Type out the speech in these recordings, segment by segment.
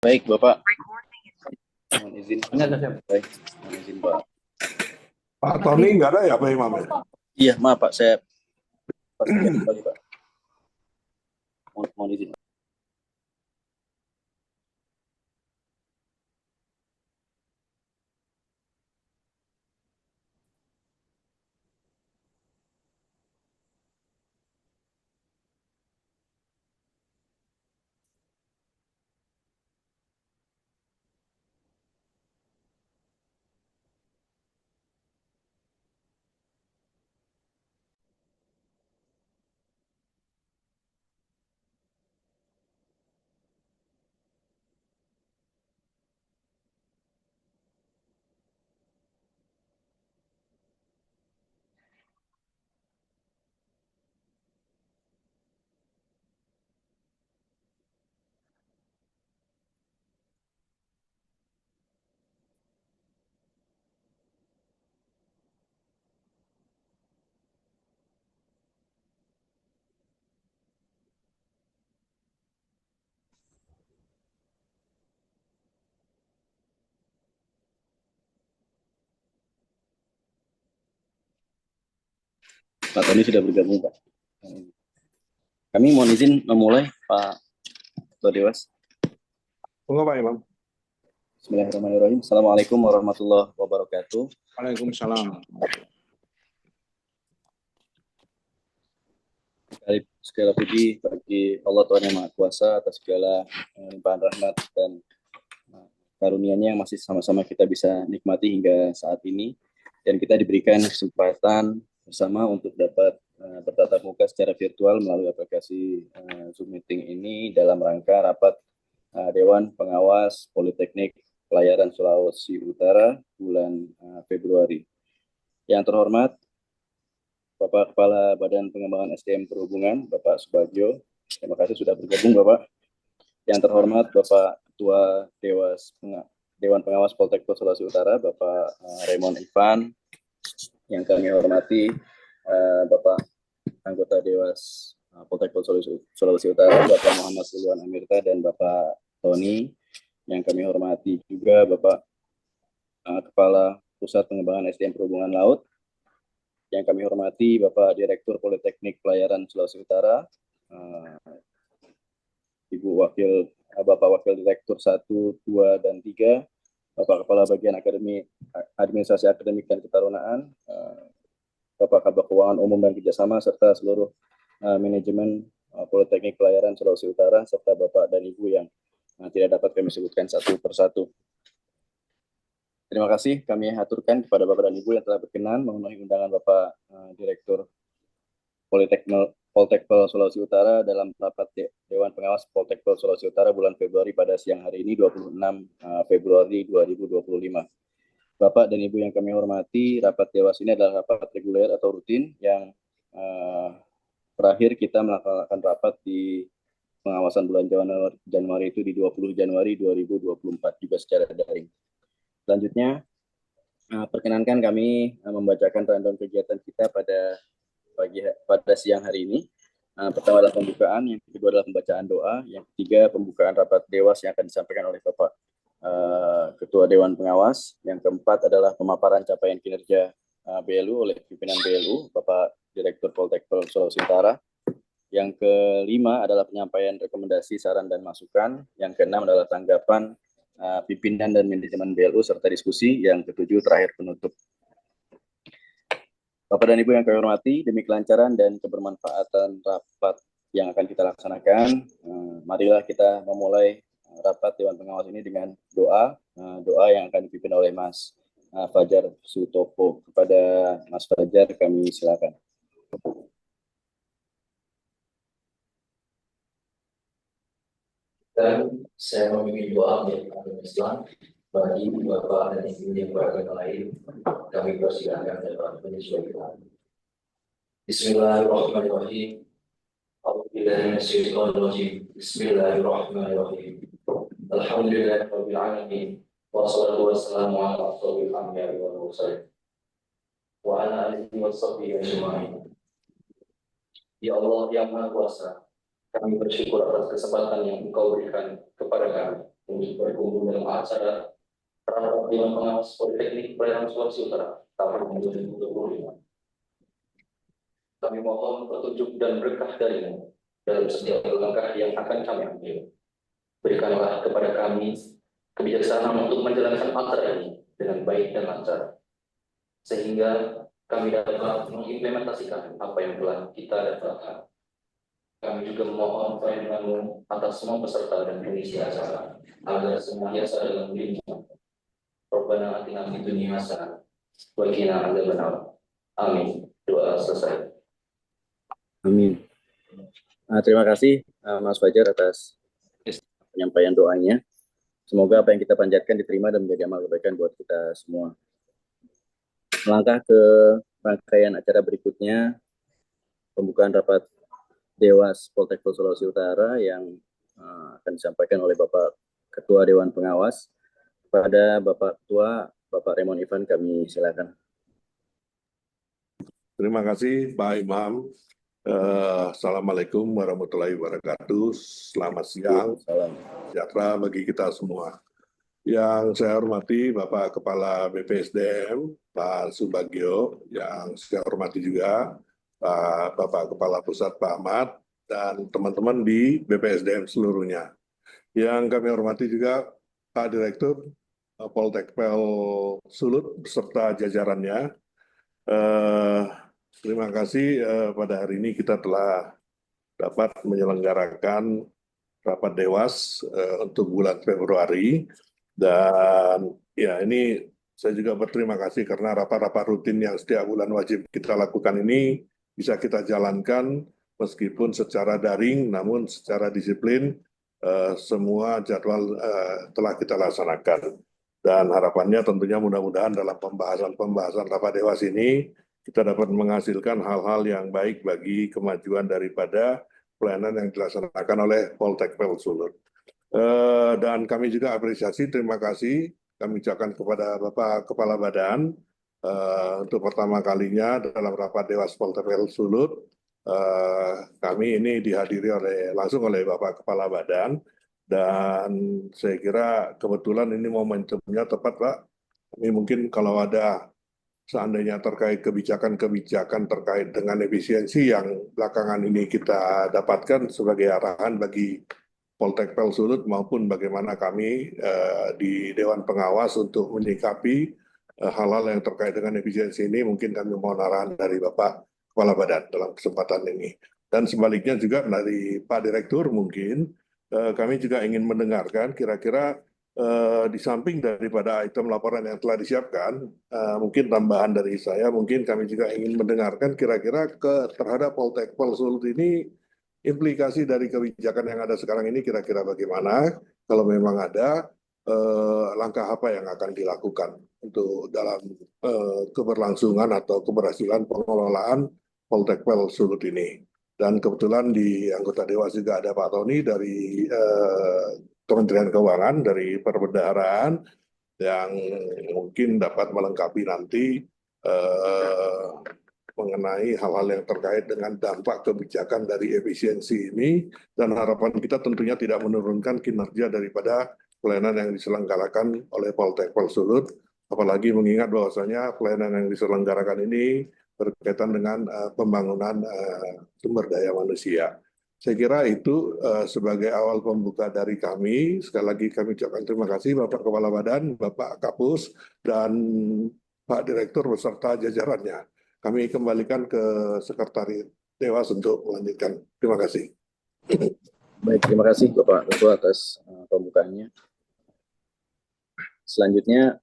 Baik, Bapak. Mohon izin. Baik, mohon izin, Pak. Pak Tony nggak ada ya Pak Imam? Iya, maaf Pak, saya pastikan kembali, Pak. Mohon izin. Pak Tony sudah bergabung, Pak. Kami mohon izin memulai, Pak Ketua Dewas. Enggak Pak Imam. Bismillahirrahmanirrahim. Assalamualaikum warahmatullahi wabarakatuh. Waalaikumsalam. Segala puji bagi Allah Tuhan Yang Maha Kuasa atas segala limpahan rahmat dan karunia-Nya yang masih sama-sama kita bisa nikmati hingga saat ini, dan kita diberikan kesempatan bersama untuk dapat bertatap muka secara virtual melalui aplikasi Zoom Meeting ini dalam rangka rapat Dewan Pengawas Politeknik Pelayaran Sulawesi Utara bulan Februari. Yang terhormat Bapak Kepala Badan Pengembangan SDM Perhubungan, Bapak Subagio, terima kasih sudah bergabung, Bapak. Yang terhormat Bapak Ketua Dewan Pengawas Polteknik Sulawesi Utara, Bapak Raymond Ivan. Yang kami hormati Bapak Anggota Dewas Polteknik Sulawesi Utara, Bapak Muhammad Suluan Amirta dan Bapak Tony. Yang kami hormati juga Bapak Kepala Pusat Pengembangan SDM Perhubungan Laut. Yang kami hormati Bapak Direktur Politeknik Pelayaran Sulawesi Utara, Bapak Wakil Direktur 1, 2, dan 3, Bapak Kepala Bagian Administrasi Akademik dan Ketarunaan, Bapak Kabak Keuangan Umum dan Kerjasama, serta seluruh manajemen Politeknik Pelayaran Sulawesi Utara, serta Bapak dan Ibu yang tidak dapat kami sebutkan satu persatu. Terima kasih kami haturkan kepada Bapak dan Ibu yang telah berkenan memenuhi undangan Bapak Direktur Politeknik Sulawesi Utara dalam rapat Dewan Pengawas Politeknik Sulawesi Utara bulan Februari pada siang hari ini 26 Februari 2025. Bapak dan Ibu yang kami hormati, rapat Dewas ini adalah rapat reguler atau rutin yang terakhir kita melaksanakan rapat di pengawasan bulan Januari itu di 20 Januari 2024 juga secara daring. Selanjutnya, perkenankan kami membacakan rundown kegiatan kita pada siang hari ini. Pertama adalah pembukaan, yang kedua adalah pembacaan doa, yang ketiga pembukaan rapat Dewas yang akan disampaikan oleh Bapak Ketua Dewan Pengawas, yang keempat adalah pemaparan capaian kinerja BLU oleh pimpinan BLU, Bapak Direktur Polteknik Sulawesi Utara. Yang kelima adalah penyampaian rekomendasi, saran, dan masukan. Yang keenam adalah tanggapan pimpinan dan manajemen BLU serta diskusi. Yang ketujuh terakhir penutup. Bapak dan Ibu yang kami hormati, demi kelancaran dan kebermanfaatan rapat yang akan kita laksanakan, marilah kita memulai rapat Dewan Pengawas ini dengan doa yang akan dipimpin oleh Mas Fajar Sutopo. Kepada Mas Fajar kami silakan. Dan saya memimpin doa menjadi agama Islam bagi Bapak dan Ibu yang beragama lain. Kami persilakan dapat menyesuaikan. Bismillahirrahmanirrahim. Bismillahirrahmanirrahim. Alhamdulillahirabbil alamin. Wassalatu wassalamu ala asyrofil anbiya'i wal mursalin wa ala alihi washabbihi ajma'in. Ya Allah yang Maha Kuasa, kami bersyukur atas kesempatan yang Engkau berikan kepada kami untuk berkumpul dalam acara rapat Dewan Pengawas Politeknik Pelayaran Sulawesi Utara tahun 2025. Kami mohon petunjuk dan berkah darimu dalam setiap langkah yang akan kami ambil. Berikanlah kepada kami kebijaksanaan untuk menjalankan acara ini dengan baik dan lancar, sehingga kami dapat mengimplementasikan apa yang telah kita dapatkan. Kami juga memohon perlindungan-Mu atas semua peserta dan pengisi acara, agar senantiasa dalam lindungan. Rabbana atina fid dunya hasanah wa qina adzabannar. Amin. Doa selesai. Amin. Terima kasih Mas Fajar atas penyampaian doanya. Semoga apa yang kita panjatkan diterima dan menjadi amal kebaikan buat kita semua. Melangkah ke rangkaian acara berikutnya, pembukaan rapat Dewas Poltekkes Sulawesi Utara yang akan disampaikan oleh Bapak Ketua Dewan Pengawas. Kepada Bapak Ketua, Bapak Raymond Ivan, kami silakan. Terima kasih Pak Imam. Assalamualaikum warahmatullahi wabarakatuh. Selamat siang, Salam. sejahtera bagi kita semua. Yang saya hormati Bapak Kepala BPSDM, Pak Subagio, yang saya hormati juga Bapak Kepala Pusat Pak Ahmad, dan teman-teman di BPSDM seluruhnya. Yang kami hormati juga Pak Direktur Poltekpel Sulut beserta jajarannya. Terima kasih pada hari ini kita telah dapat menyelenggarakan rapat Dewas untuk bulan Februari. Dan ya ini saya juga berterima kasih karena rapat-rapat rutin yang setiap bulan wajib kita lakukan ini bisa kita jalankan meskipun secara daring, namun secara disiplin semua jadwal telah kita laksanakan. Dan harapannya tentunya mudah-mudahan dalam pembahasan rapat Dewas ini kita dapat menghasilkan hal-hal yang baik bagi kemajuan daripada pelayanan yang dilaksanakan oleh Poltekpel Sulut. Dan kami juga apresiasi, terima kasih kami ucapkan kepada Bapak Kepala Badan untuk pertama kalinya dalam rapat Dewas Poltekpel Sulut. Kami ini dihadiri langsung oleh Bapak Kepala Badan, dan saya kira kebetulan ini momentumnya tepat, Pak. Ini mungkin kalau ada seandainya terkait kebijakan-kebijakan terkait dengan efisiensi yang belakangan ini kita dapatkan sebagai arahan bagi Poltekpel Sulut maupun bagaimana kami di Dewan Pengawas untuk menyikapi hal-hal yang terkait dengan efisiensi ini, mungkin kami mohon arahan dari Bapak Kepala Badan dalam kesempatan ini. Dan sebaliknya juga dari Pak Direktur mungkin kami juga ingin mendengarkan kira-kira di samping daripada item laporan yang telah disiapkan, mungkin tambahan dari saya, mungkin kami juga ingin mendengarkan kira-kira terhadap Poltekpel Sulut ini implikasi dari kebijakan yang ada sekarang ini kira-kira bagaimana, kalau memang ada langkah apa yang akan dilakukan untuk dalam keberlangsungan atau keberhasilan pengelolaan Poltekpel Sulut ini. Dan kebetulan di anggota Dewas juga ada Pak Tony dari Kementerian Keuangan, dari Perbendaharaan, yang mungkin dapat melengkapi nanti mengenai hal-hal yang terkait dengan dampak kebijakan dari efisiensi ini, dan harapan kita tentunya tidak menurunkan kinerja daripada pelayanan yang diselenggarakan oleh Poltekpel Sulut, apalagi mengingat bahwasanya pelayanan yang diselenggarakan ini berkaitan dengan pembangunan sumber daya manusia. Saya kira itu sebagai awal pembuka dari kami. Sekali lagi kami ucapkan terima kasih Bapak Kepala Badan, Bapak Kapus, dan Pak Direktur beserta jajarannya. Kami kembalikan ke Sekretariat Dewas untuk melanjutkan. Terima kasih. Baik, terima kasih Bapak Ketua atas pembukaannya. Selanjutnya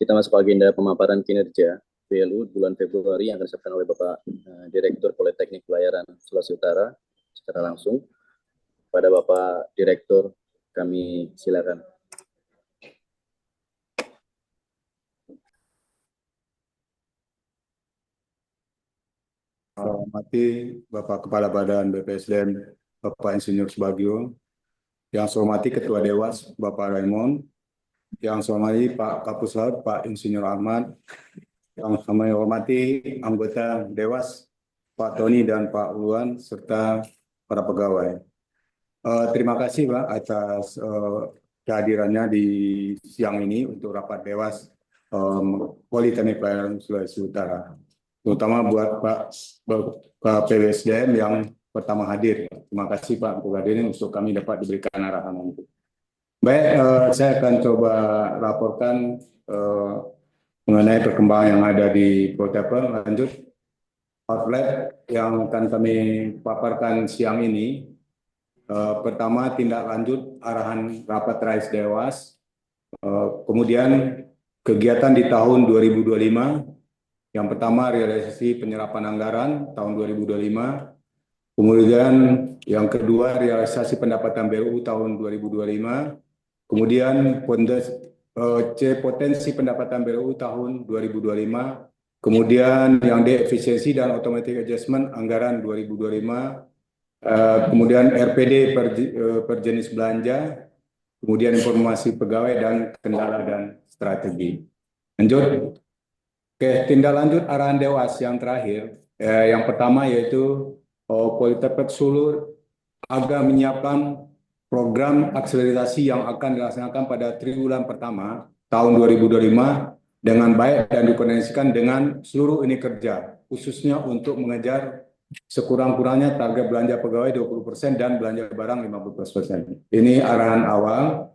kita masuk ke agenda pemaparan kinerja PLU bulan Februari yang akan disampaikan oleh Bapak Direktur Politeknik Pelayaran Sulawesi Utara secara langsung. Pada Bapak Direktur, kami silakan. Hormati Bapak Kepala Badan BPSDM, Bapak Insinyur Subagio, yang saya hormati Ketua Dewas, Bapak Raymond, yang saya hormati Pak Kapusat, Pak Insinyur Ahmad, yang saya hormati anggota Dewas, Pak Tony dan Pak Luan, serta para pegawai. Terima kasih Pak atas kehadirannya di siang ini untuk rapat Dewas Politeknik Pelayaran Sulawesi Utara. Terutama buat Pak PWSDM yang pertama hadir. Terima kasih Pak untuk hadirin untuk kami dapat diberikan arahan untuk. Baik, saya akan coba laporkan mengenai perkembangan yang ada di Protapel. Lanjut, outlet yang akan kami paparkan siang ini. Pertama, tindak lanjut arahan rapat Rais Dewas. Kemudian kegiatan di tahun 2025. Yang pertama, realisasi penyerapan anggaran tahun 2025. Kemudian yang kedua, realisasi pendapatan BRU tahun 2025. Kemudian potensi pendapatan BRU tahun 2025. Kemudian yang D, efisiensi dan automatic adjustment anggaran 2025. Kemudian RPD per jenis belanja, kemudian informasi pegawai dan kendala dan strategi. Lanjut, tindak lanjut arahan Dewas yang terakhir, yang pertama yaitu Politeknik Sulu agar menyiapkan program akselerasi yang akan dilaksanakan pada triwulan pertama tahun 2025 dengan baik dan dikoordinasikan dengan seluruh unit kerja, khususnya untuk mengejar sekurang-kurangnya target belanja pegawai 20% dan belanja barang 15%. Ini arahan awal.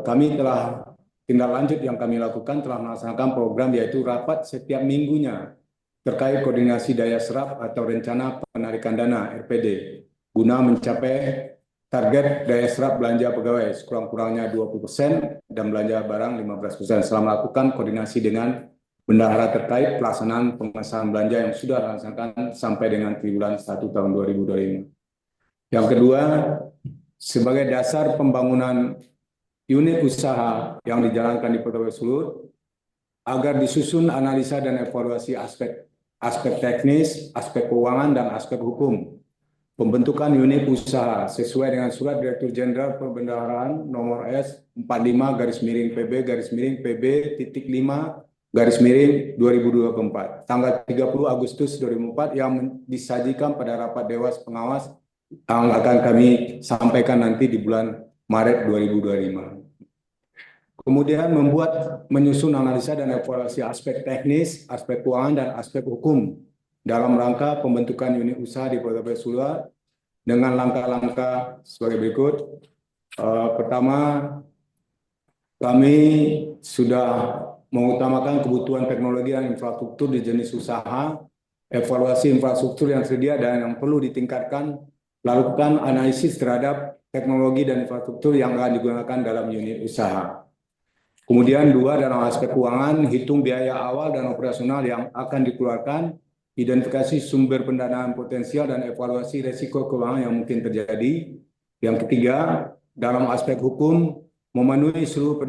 Kami telah tindak lanjut yang kami lakukan telah melaksanakan program yaitu rapat setiap minggunya terkait koordinasi daya serap atau rencana penarikan dana RPD guna mencapai target daya serap belanja pegawai sekurang-kurangnya 20% dan belanja barang 15% setelah melakukan koordinasi dengan bendahara terkait pelaksanaan pengesahan belanja yang sudah dilaksanakan sampai dengan triwulan 1 tahun 2025. Yang kedua, sebagai dasar pembangunan unit usaha yang dijalankan di Protapel Sulut, agar disusun analisa dan evaluasi aspek teknis, aspek keuangan, dan aspek hukum pembentukan unit usaha sesuai dengan Surat Direktur Jenderal Perbendaharaan nomor S45/PB-5/2024 tanggal 30 Agustus 2004 yang disajikan pada rapat Dewas Pengawas yang akan kami sampaikan nanti di bulan Maret 2025. Kemudian menyusun analisa dan evaluasi aspek teknis, aspek keuangan, dan aspek hukum dalam rangka pembentukan unit usaha di Protapel Sulut dengan langkah-langkah sebagai berikut. Pertama, kami sudah mengutamakan kebutuhan teknologi dan infrastruktur di jenis usaha, evaluasi infrastruktur yang tersedia dan yang perlu ditingkatkan, lakukan analisis terhadap teknologi dan infrastruktur yang akan digunakan dalam unit usaha. Kemudian dua, dalam aspek keuangan, hitung biaya awal dan operasional yang akan dikeluarkan, identifikasi sumber pendanaan potensial dan evaluasi risiko keuangan yang mungkin terjadi. Yang ketiga, dalam aspek hukum, memenuhi seluruh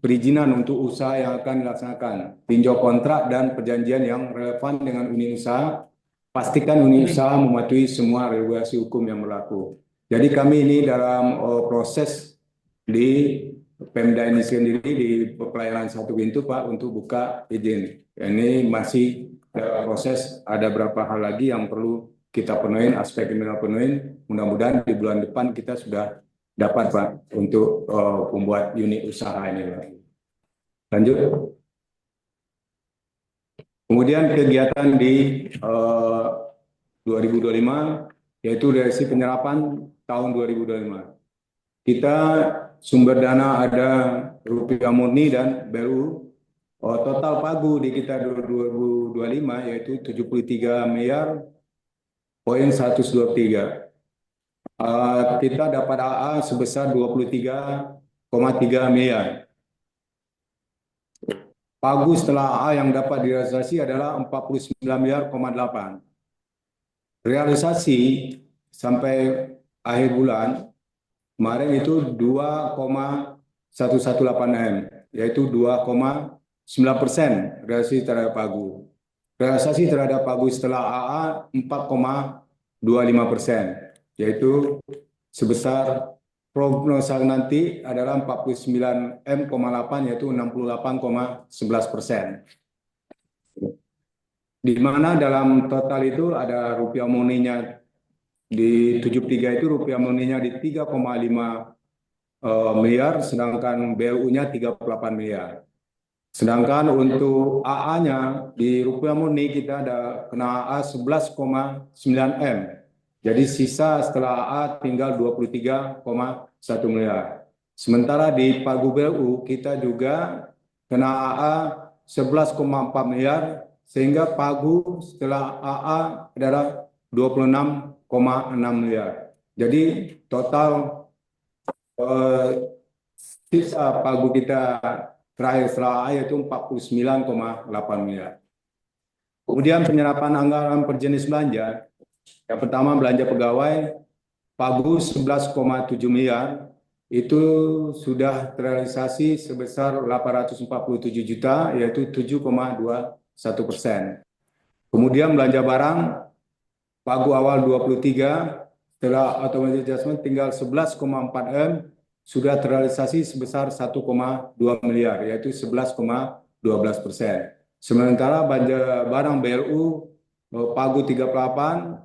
perizinan untuk usaha yang akan dilaksanakan, tinjau kontrak dan perjanjian yang relevan dengan unit usaha, pastikan unit usaha mematuhi semua regulasi hukum yang berlaku. Jadi kami ini dalam proses di Pemda ini sendiri di pelayanan satu pintu Pak untuk buka izin. Ini masih proses, ada beberapa hal lagi yang perlu kita penuhin, aspek yang kita penuhin. Mudah-mudahan di bulan depan kita sudah dapat Pak untuk membuat unit usaha ini. Lanjut. Kemudian kegiatan di 2025 yaitu realisasi penyerapan tahun 2025. Kita sumber dana ada rupiah murni dan BRU. Total pagu di kita 2025 yaitu 73 miliar poin 123. Kita dapat AA sebesar 23,3 miliar. Pagu setelah AA yang dapat direalisasi adalah 49 miliar,8. Realisasi sampai akhir bulan kemarin itu 2,118 M, yaitu 2,9% realisasi terhadap pagu. Realisasi terhadap pagu setelah AA 4,25%, yaitu sebesar prognosa nanti adalah 49 M,8 yaitu 68,11%. Di mana dalam total itu ada rupiah murninya di 73 itu rupiah murninya di 3,5 miliar, sedangkan BLU-nya 38 miliar. Sedangkan untuk AA-nya di rupiah murni kita ada kena AA 11,9 M. Jadi sisa setelah AA tinggal 23,1 miliar. Sementara di Pagu BLU kita juga kena AA 11,4 miliar, sehingga Pagu setelah AA adalah 26,6 miliar. Jadi total sisa Pagu kita terakhir setelah AA yaitu 49,8 miliar. Kemudian penyerapan anggaran per jenis belanja. Yang pertama belanja pegawai, Pagu 11,7 miliar, itu sudah terrealisasi sebesar 847 juta, yaitu 7,21%. Kemudian belanja barang, Pagu awal 23, setelah automatic adjustment tinggal 11,4 M, sudah terrealisasi sebesar 1,2 miliar, yaitu 11,12%. Sementara belanja barang BLU Pagu 38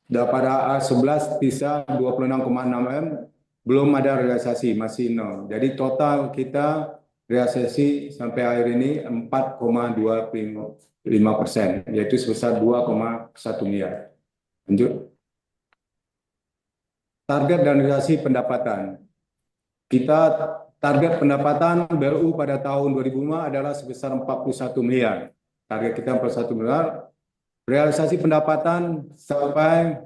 pada A11 sisa 26,6 M, belum ada realisasi, masih nol. Jadi total kita realisasi sampai akhir ini 4,25%, yaitu sebesar 2,1 miliar. Lanjut. Target dan realisasi pendapatan. Kita target pendapatan BLU pada tahun 2005 adalah sebesar 41 miliar. Target kita 41 miliar. Realisasi pendapatan sampai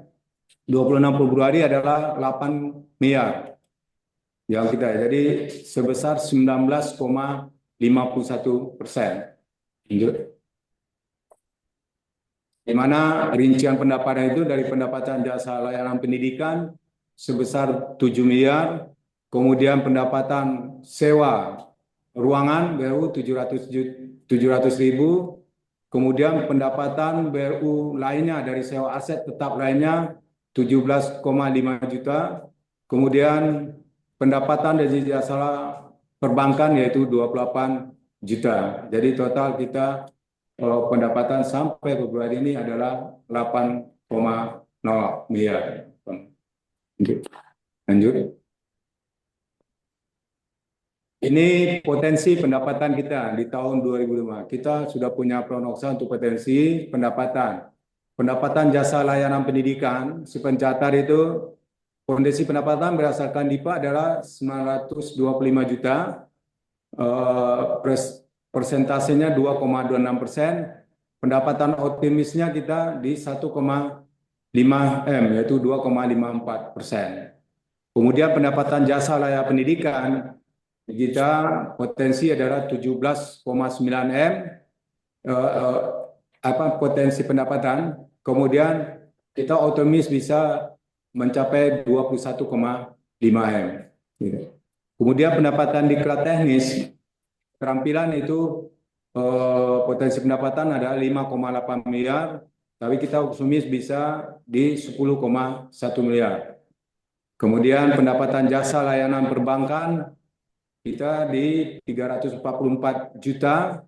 26 Februari adalah 8 miliar. Yang kita jadi sebesar 19,51%. Di mana rincian pendapatan itu dari pendapatan jasa layanan pendidikan sebesar 7 miliar, kemudian pendapatan sewa ruangan BLU 700.000, kemudian pendapatan BLU lainnya dari sewa aset tetap lainnya 17,5 juta, kemudian pendapatan dari jasa perbankan yaitu 28 juta. Jadi total kita pendapatan sampai Februari ini adalah 8,0 miliar. Lanjut. Ini potensi pendapatan kita di tahun 2005. Kita sudah punya prognosa untuk potensi pendapatan. Pendapatan jasa layanan pendidikan, si pencatat itu, potensi pendapatan berdasarkan DIPA adalah 925 juta, persentasenya 2,26%, pendapatan optimisnya kita di 1,5 M, yaitu 2,54%. Kemudian pendapatan jasa layanan pendidikan, kita potensi adalah 17,9 M, potensi pendapatan. Kemudian kita optimis bisa mencapai 21,5 M. Kemudian pendapatan diklat teknis, keterampilan itu potensi pendapatan adalah 5,8 miliar, tapi kita optimis bisa di 10,1 miliar. Kemudian pendapatan jasa layanan perbankan kita di 344 juta,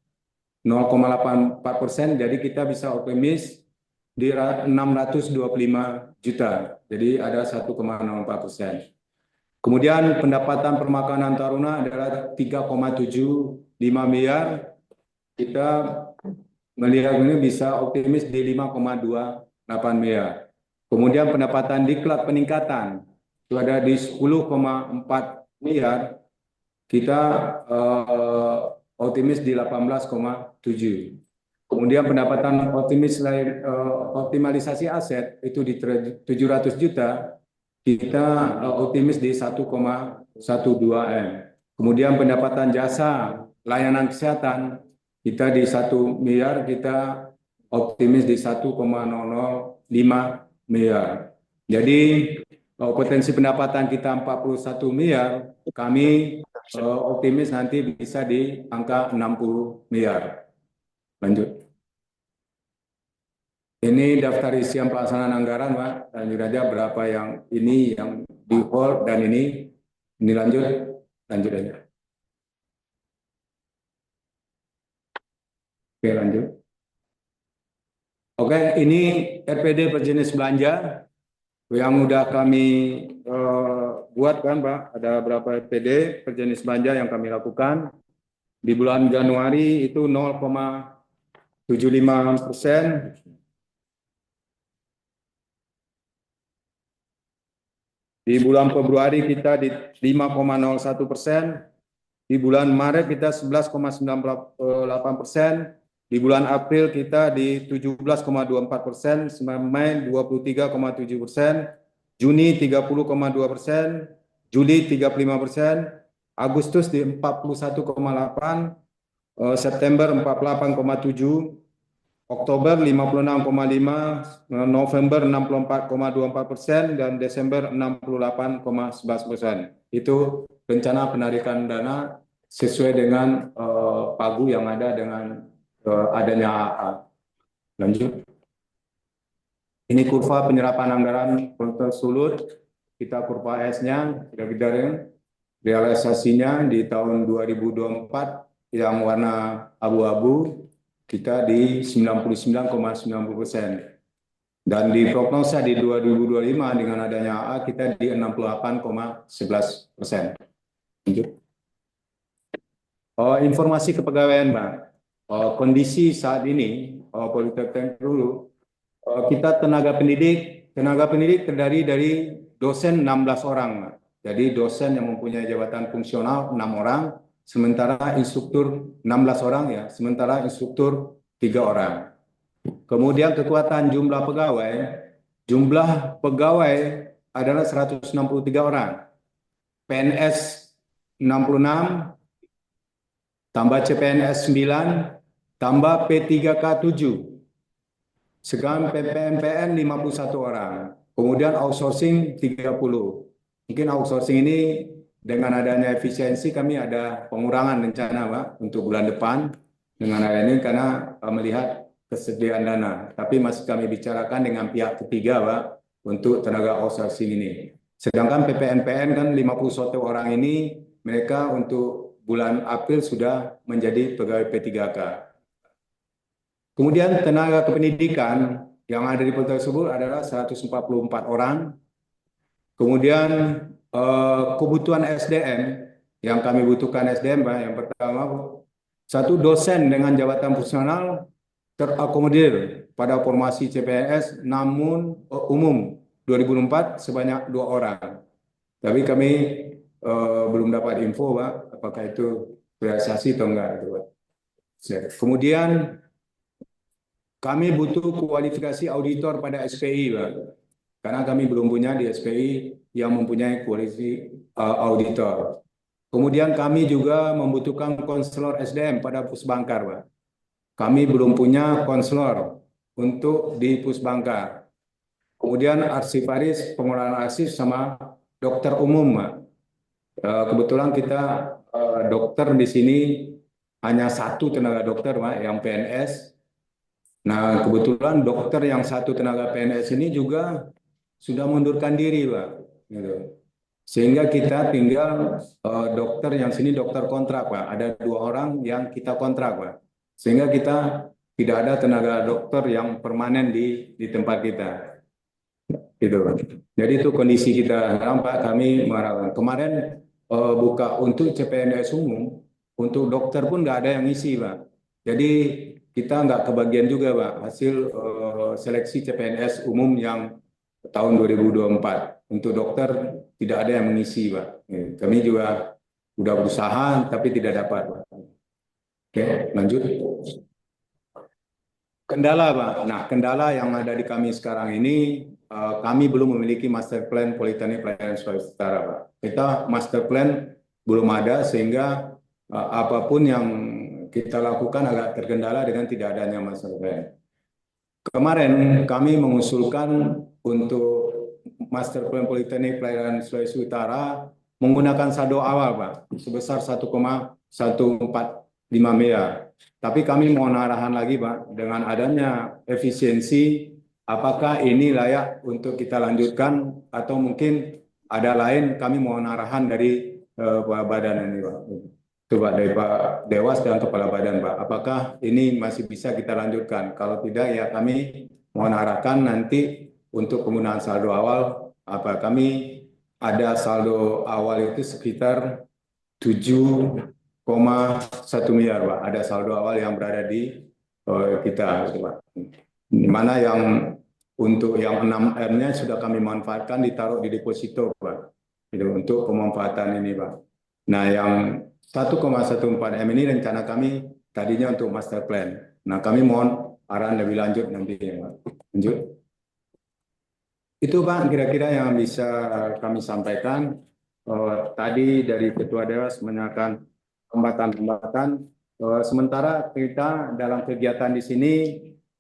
0,84%, jadi kita bisa optimis di 625 juta, jadi ada 1,04%. Kemudian pendapatan permakanan taruna adalah 3,75 miliar, kita melihat ini bisa optimis di 5,28 miliar. Kemudian pendapatan diklat peningkatan itu ada di 10,4 miliar, kita optimis di 18,7. Kemudian pendapatan optimalisasi aset itu di 700 juta, kita optimis di 1,12 M. Kemudian pendapatan jasa layanan kesehatan kita di 1 miliar, kita optimis di 1,005 miliar. Jadi potensi pendapatan kita 41 miliar, kami optimis nanti bisa di angka 60 miliar. Lanjut. Ini daftar isian pelaksanaan anggaran, Pak. Lanjut aja berapa yang ini yang di hold dan ini lanjut aja. Oke, lanjut. Oke, ini RPD per jenis belanja. yang udah kami buat kan Pak, ada berapa PD perjenis belanja yang kami lakukan. Di bulan Januari itu 0,75%. Di bulan Februari kita di 5,01%. Di bulan Maret kita 11,98%. Di bulan April kita di 17,24%, Mei 23,7%, Juni 30,2%, Juli 35%, Agustus di 41,8%, September 48,7%, Oktober 56,5%, November 64,24%, dan Desember 68,11%. Itu rencana penarikan dana sesuai dengan pagu yang ada dengan adanya AA. Lanjut. Ini kurva penyerapan anggaran sulut. Kita kurva S-nya, sudah realisasinya di tahun 2024 yang warna abu-abu kita di 99,90%. Dan di prognosa di 2025 dengan adanya AA kita di 68,11%. Lanjut. Informasi kepegawaian, Pak. Kondisi saat ini Politeknik dulu kita tenaga pendidik terdiri dari dosen 16 orang. Jadi dosen yang mempunyai jabatan fungsional 6 orang, sementara instruktur 16 orang ya, sementara instruktur 3 orang. Kemudian kekuatan jumlah pegawai adalah 163 orang. PNS 66, tambah CPNS 9, tambah P3K 7. Sekarang PPMPN 51 orang. Kemudian outsourcing 30. Mungkin outsourcing ini dengan adanya efisiensi kami ada pengurangan rencana Pak untuk bulan depan dengan adanya ini karena melihat kesediaan dana. Tapi masih kami bicarakan dengan pihak ketiga Pak untuk tenaga outsourcing ini. Sedangkan PPNPN kan 51 orang ini mereka untuk bulan April sudah menjadi pegawai P3K. Kemudian tenaga kependidikan yang ada di Politeknik tersebut adalah 144 orang. Kemudian kebutuhan SDM yang kami butuhkan SDM, Pak, yang pertama satu dosen dengan jabatan fungsional terakomodir pada formasi CPNS namun umum 2004 sebanyak 2 orang. Tapi kami belum dapat info, Pak, apakah itu realisasi atau enggak, Pak. Kemudian kami butuh kualifikasi auditor pada SPI, Pak. Karena kami belum punya di SPI yang mempunyai kualifikasi auditor. Kemudian kami juga membutuhkan konselor SDM pada Pusbangkar, Pak. Kami belum punya konselor untuk di Pusbangkar. Kemudian arsiparis, pengelolaan arsip sama dokter umum, Pak. Kebetulan kita dokter di sini hanya 1 tenaga dokter, Pak, yang PNS. Nah, kebetulan dokter yang 1 tenaga PNS ini juga sudah mundurkan diri, Pak. Gitu. Sehingga kita tinggal dokter yang sini dokter kontrak, Pak. Ada 2 orang yang kita kontrak, Pak. Sehingga kita tidak ada tenaga dokter yang permanen di tempat kita. Gitu, Pak. Jadi itu kondisi kita, Pak. Kami mengharapkan kemarin buka untuk CPNS umum, untuk dokter pun nggak ada yang ngisi, Pak. Jadi kita nggak kebagian juga, Pak, hasil seleksi CPNS umum yang tahun 2024. Untuk dokter tidak ada yang mengisi, Pak. Kami juga sudah berusaha, tapi tidak dapat, Pak. Oke, lanjut. Kendala, Pak. Nah, kendala yang ada di kami sekarang ini, kami belum memiliki master plan Politeknik Pelayaran Sulawesi Utara, Pak. Kita master plan belum ada, sehingga apapun yang kita lakukan agak terkendala dengan tidak adanya master plan. Kemarin kami mengusulkan untuk master plan Politeknik Pelayaran Sulawesi Utara menggunakan saldo awal, Pak, sebesar 1,145 miliar. Tapi kami mohon arahan lagi, Pak, dengan adanya efisiensi, apakah ini layak untuk kita lanjutkan atau mungkin ada lain, kami mohon arahan dari badan ini, Pak. Coba dari Pak Dewas dan Kepala Badan, Pak. Apakah ini masih bisa kita lanjutkan? Kalau tidak, ya kami mohon arahkan nanti untuk penggunaan saldo awal, kami ada saldo awal itu sekitar 7,1 miliar, Pak. Ada saldo awal yang berada di kita, Pak. Di mana yang untuk yang 6M-nya sudah kami manfaatkan ditaruh di deposito, Pak. Itu untuk pemanfaatan ini, Pak. Nah, yang 1,14 M ini rencana kami tadinya untuk master plan. Nah, kami mohon arahan lebih lanjut nanti, Pak. Lanjut. Itu, Pak, kira-kira yang bisa kami sampaikan. Tadi dari Ketua Dewas menyatakan hambatan-hambatan. Sementara kita dalam kegiatan di sini,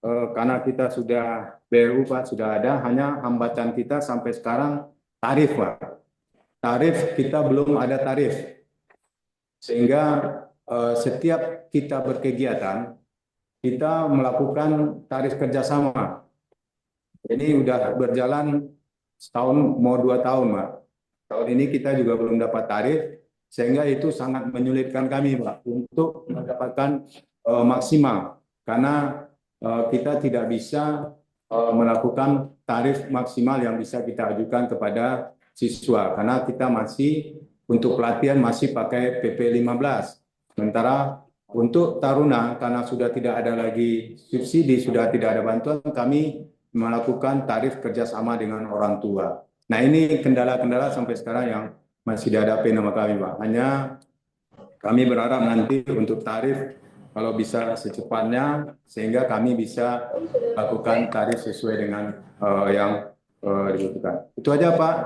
karena kita sudah BRU, Pak, sudah ada, hanya hambatan kita sampai sekarang tarif, Pak. Tarif kita belum ada tarif. Sehingga setiap kita berkegiatan, kita melakukan tarif kerjasama. Ini sudah berjalan setahun mau 2 tahun, Pak. Tahun ini kita juga belum dapat tarif, sehingga itu sangat menyulitkan kami, Pak, untuk mendapatkan maksimal. Karena kita tidak bisa melakukan tarif maksimal yang bisa kita ajukan kepada siswa. Karena kita masih untuk pelatihan masih pakai PP 15. Sementara untuk taruna, karena sudah tidak ada lagi subsidi, sudah tidak ada bantuan, kami melakukan tarif kerjasama dengan orang tua. Nah, ini kendala-kendala sampai sekarang yang masih dihadapi sama kami, Pak. Hanya kami berharap nanti untuk tarif kalau bisa secepatnya, sehingga kami bisa lakukan tarif sesuai dengan yang dibutuhkan. Itu aja, Pak.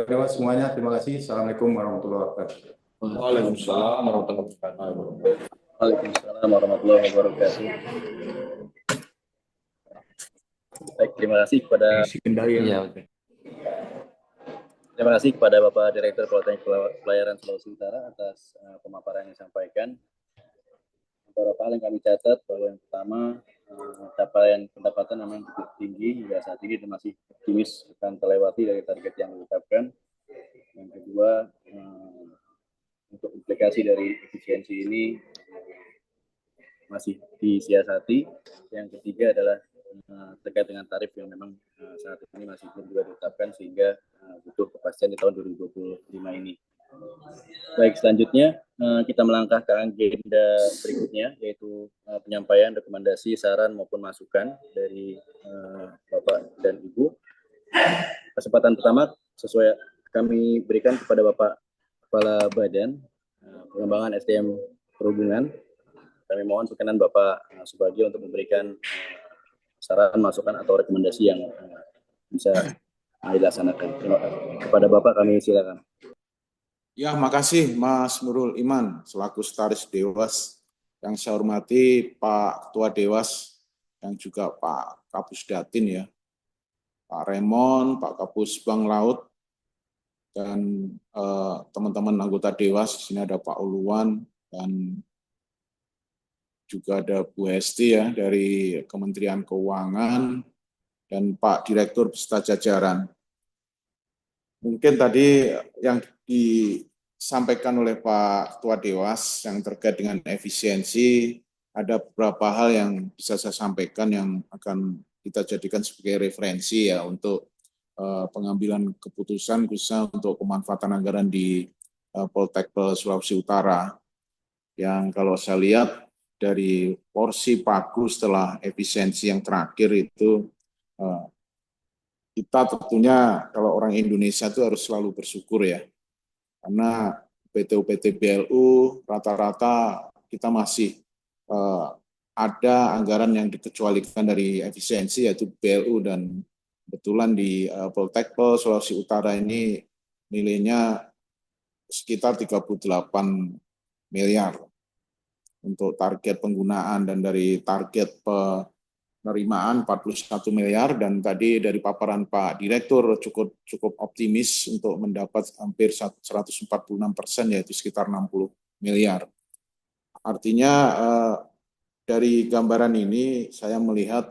Dewas semuanya, terima kasih. Assalamualaikum warahmatullahi wabarakatuh. Waalaikumsalam warahmatullahi wabarakatuh. Waalaikumsalam warahmatullahi wabarakatuh. Baik, terima kasih kepada terima kasih kepada Bapak Direktur Politeknik Pelayaran Sulawesi Utara atas pemaparan yang disampaikan. Beberapa hal yang kami catat bahwa yang pertama, capaian pendapatan memang cukup tinggi hingga saat ini dan masih optimis akan terlewati dari target yang ditetapkan. Yang kedua, untuk implikasi dari efisiensi ini masih disiasati. Yang ketiga adalah terkait dengan tarif yang memang saat ini masih belum juga ditetapkan, sehingga butuh kepastian di tahun 2025 ini. Baik, selanjutnya kita melangkah ke agenda berikutnya, yaitu penyampaian rekomendasi, saran maupun masukan dari Bapak dan Ibu. Kesempatan pertama sesuai kami berikan kepada Bapak Kepala Badan Pengembangan SDM Perhubungan. Kami mohon perkenan Bapak Subagio untuk memberikan saran, masukan atau rekomendasi yang bisa dilaksanakan. Terima kasih. Kepada Bapak kami silakan. Ya, makasih Mas Nurul Iman selaku Sekretaris Dewas. Yang saya hormati Pak Ketua Dewas dan juga Pak Kapus Datin, ya, Pak Raymond, Pak Kapus Bank Laut, dan teman-teman anggota Dewas. Di sini ada Pak Uluwan dan juga ada Bu Hesti, ya, dari Kementerian Keuangan, dan Pak Direktur beserta jajaran. Mungkin tadi yang disampaikan oleh Pak Ketua Dewas yang terkait dengan efisiensi, ada beberapa hal yang bisa saya sampaikan yang akan kita jadikan sebagai referensi, ya, untuk pengambilan keputusan khususnya untuk pemanfaatan anggaran di Poltekpel Sulawesi Utara. Yang kalau saya lihat dari porsi pagu setelah efisiensi yang terakhir itu, kita tentunya kalau orang Indonesia itu harus selalu bersyukur, ya, karena PT-PT BLU rata-rata kita masih ada anggaran yang dikecualikan dari efisiensi, yaitu BLU, dan kebetulan di Poltekpel Sulawesi Utara ini nilainya sekitar 38 miliar untuk target penggunaan, dan dari target penerimaan 41 miliar, dan tadi dari paparan Pak Direktur cukup optimis untuk mendapat hampir 146%, yaitu sekitar 60 miliar. Artinya dari gambaran ini saya melihat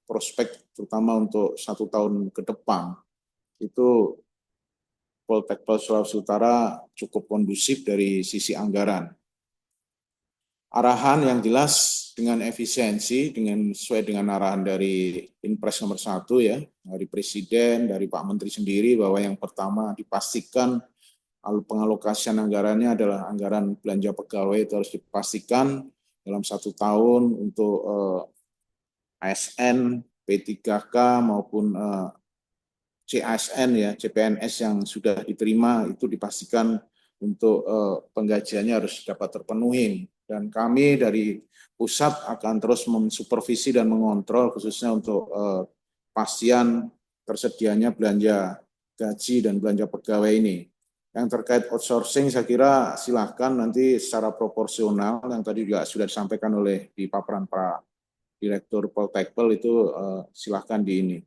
prospek terutama untuk 1 tahun ke depan itu Poltekpel Sulawesi Utara cukup kondusif dari sisi anggaran. arahan yang jelas dengan efisiensi, sesuai dengan arahan dari Inpres nomor 1 ya, dari Presiden, dari Pak Menteri sendiri, bahwa yang pertama dipastikan pengalokasian anggarannya adalah anggaran belanja pegawai itu harus dipastikan dalam 1 tahun untuk ASN, P3K maupun CASN ya, CPNS yang sudah diterima itu dipastikan untuk penggajiannya harus dapat terpenuhi. Dan kami dari pusat akan terus mensupervisi dan mengontrol khususnya untuk pastian tersedianya belanja gaji dan belanja pegawai ini. Yang terkait outsourcing saya kira silahkan nanti secara proporsional yang tadi juga sudah disampaikan oleh di paparan Pak Direktur Poltekpel itu silahkan di ini.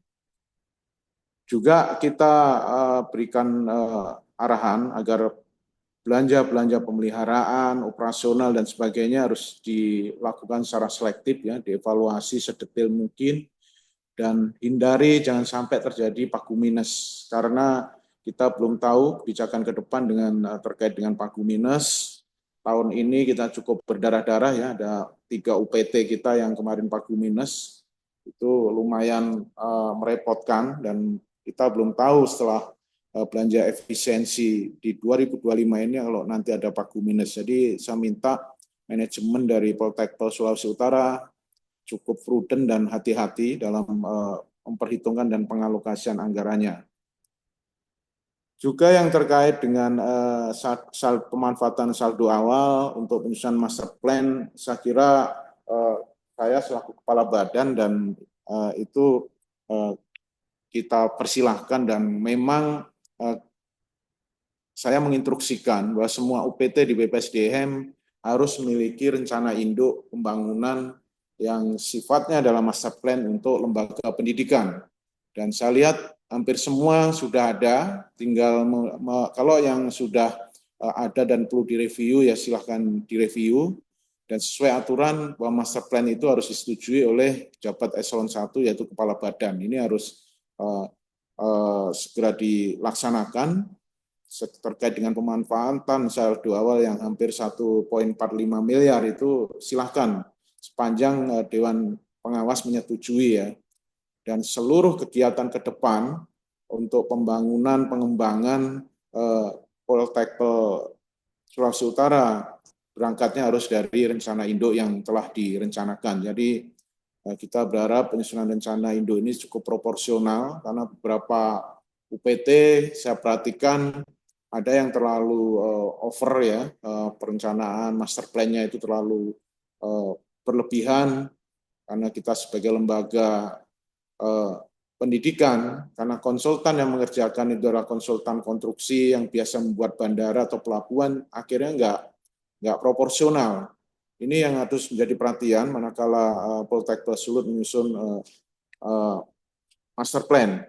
Juga kita berikan arahan agar belanja pemeliharaan, operasional dan sebagainya harus dilakukan secara selektif ya, dievaluasi sedetail mungkin dan hindari jangan sampai terjadi pagu minus karena kita belum tahu kebijakan ke depan terkait dengan pagu minus. Tahun ini kita cukup berdarah-darah ya, ada 3 UPT kita yang kemarin pagu minus itu lumayan merepotkan dan kita belum tahu setelah belanja efisiensi di 2025 ini kalau nanti ada pagu minus. Jadi saya minta manajemen dari Poltekpel Sulawesi Utara cukup prudent dan hati-hati dalam memperhitungkan dan pengalokasian anggarannya. Juga yang terkait dengan pemanfaatan saldo awal untuk penyusunan master plan, saya kira saya selaku kepala badan dan itu kita persilahkan dan memang saya menginstruksikan bahwa semua UPT di BPSDM harus memiliki rencana induk pembangunan yang sifatnya adalah master plan untuk lembaga pendidikan. Dan saya lihat hampir semua sudah ada, tinggal kalau yang sudah ada dan perlu direview ya silahkan direview. Dan sesuai aturan bahwa master plan itu harus disetujui oleh pejabat eselon 1 yaitu kepala badan. Ini harus segera dilaksanakan terkait dengan pemanfaatan saldo awal yang hampir 1,45 miliar itu silahkan sepanjang Dewan Pengawas menyetujui ya. Dan seluruh kegiatan ke depan untuk pembangunan, pengembangan Poltekpel Sulawesi Utara berangkatnya harus dari rencana induk yang telah direncanakan. Jadi kita berharap penyusunan rencana induk ini cukup proporsional karena beberapa UPT saya perhatikan ada yang terlalu over ya, perencanaan master plan-nya itu terlalu berlebihan karena kita sebagai lembaga pendidikan, karena konsultan yang mengerjakan itu adalah konsultan konstruksi yang biasa membuat bandara atau pelabuhan, akhirnya nggak proporsional. Ini yang harus menjadi perhatian manakala Poltekpel Sulut menyusun master plan.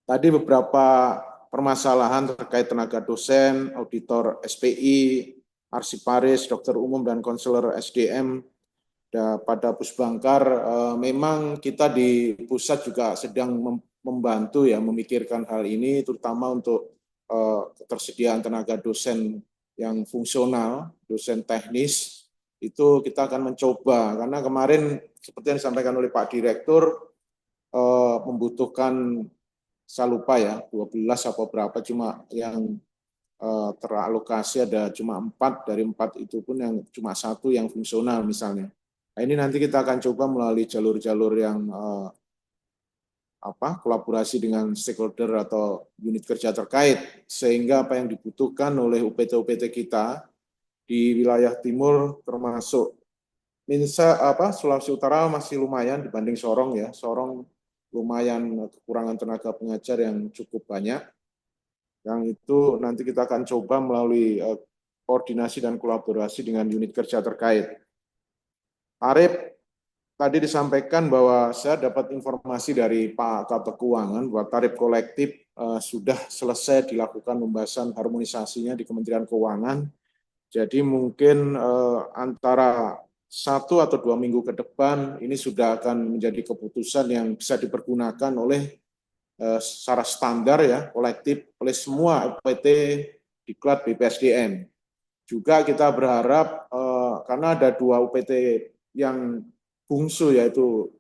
Tadi beberapa permasalahan terkait tenaga dosen, auditor SPI, arsiparis, dokter umum, dan konselor SDM pada Pusbangkar. Memang kita di pusat juga sedang membantu ya memikirkan hal ini, terutama untuk ketersediaan tenaga dosen yang fungsional, dosen teknis, itu kita akan mencoba, karena kemarin seperti yang disampaikan oleh Pak Direktur, membutuhkan, saya lupa ya, 12 apa berapa, cuma yang teralokasi ada cuma 4, dari 4 itu pun yang cuma 1 yang fungsional misalnya. Nah, ini nanti kita akan coba melalui jalur-jalur yang kolaborasi dengan stakeholder atau unit kerja terkait, sehingga apa yang dibutuhkan oleh UPT-UPT kita di wilayah timur termasuk Sulawesi Utara masih lumayan dibanding Sorong ya. Sorong lumayan kekurangan tenaga pengajar yang cukup banyak. Yang itu nanti kita akan coba melalui koordinasi dan kolaborasi dengan unit kerja terkait. Tarif tadi disampaikan bahwa saya dapat informasi dari Pak Kabag Keuangan bahwa tarif kolektif sudah selesai dilakukan pembahasan harmonisasinya di Kementerian Keuangan. Jadi mungkin antara 1 atau 2 minggu ke depan ini sudah akan menjadi keputusan yang bisa dipergunakan oleh secara standar ya kolektif oleh semua UPT diklat BPSDM. Juga kita berharap karena ada 2 UPT yang bungsu, yaitu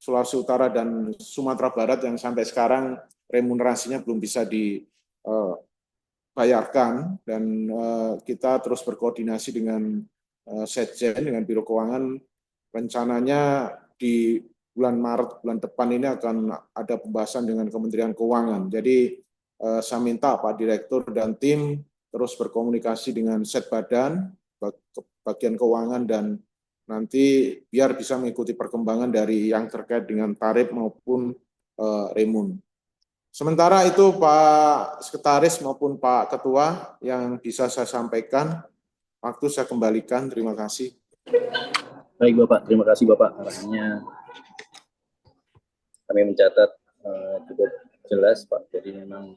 Sulawesi Utara dan Sumatera Barat yang sampai sekarang remunerasinya belum bisa dibayarkan, dan kita terus berkoordinasi dengan Setjen, dengan Biro Keuangan. Rencananya di bulan Maret, bulan depan ini akan ada pembahasan dengan Kementerian Keuangan. Jadi saya minta Pak Direktur dan tim terus berkomunikasi dengan Setbadan, bagian keuangan, dan nanti biar bisa mengikuti perkembangan dari yang terkait dengan tarif maupun remun. Sementara itu Pak Sekretaris maupun Pak Ketua yang bisa saya sampaikan, waktu saya kembalikan. Terima kasih. Baik Bapak, terima kasih Bapak. Arahannya kami mencatat cukup jelas Pak. Jadi memang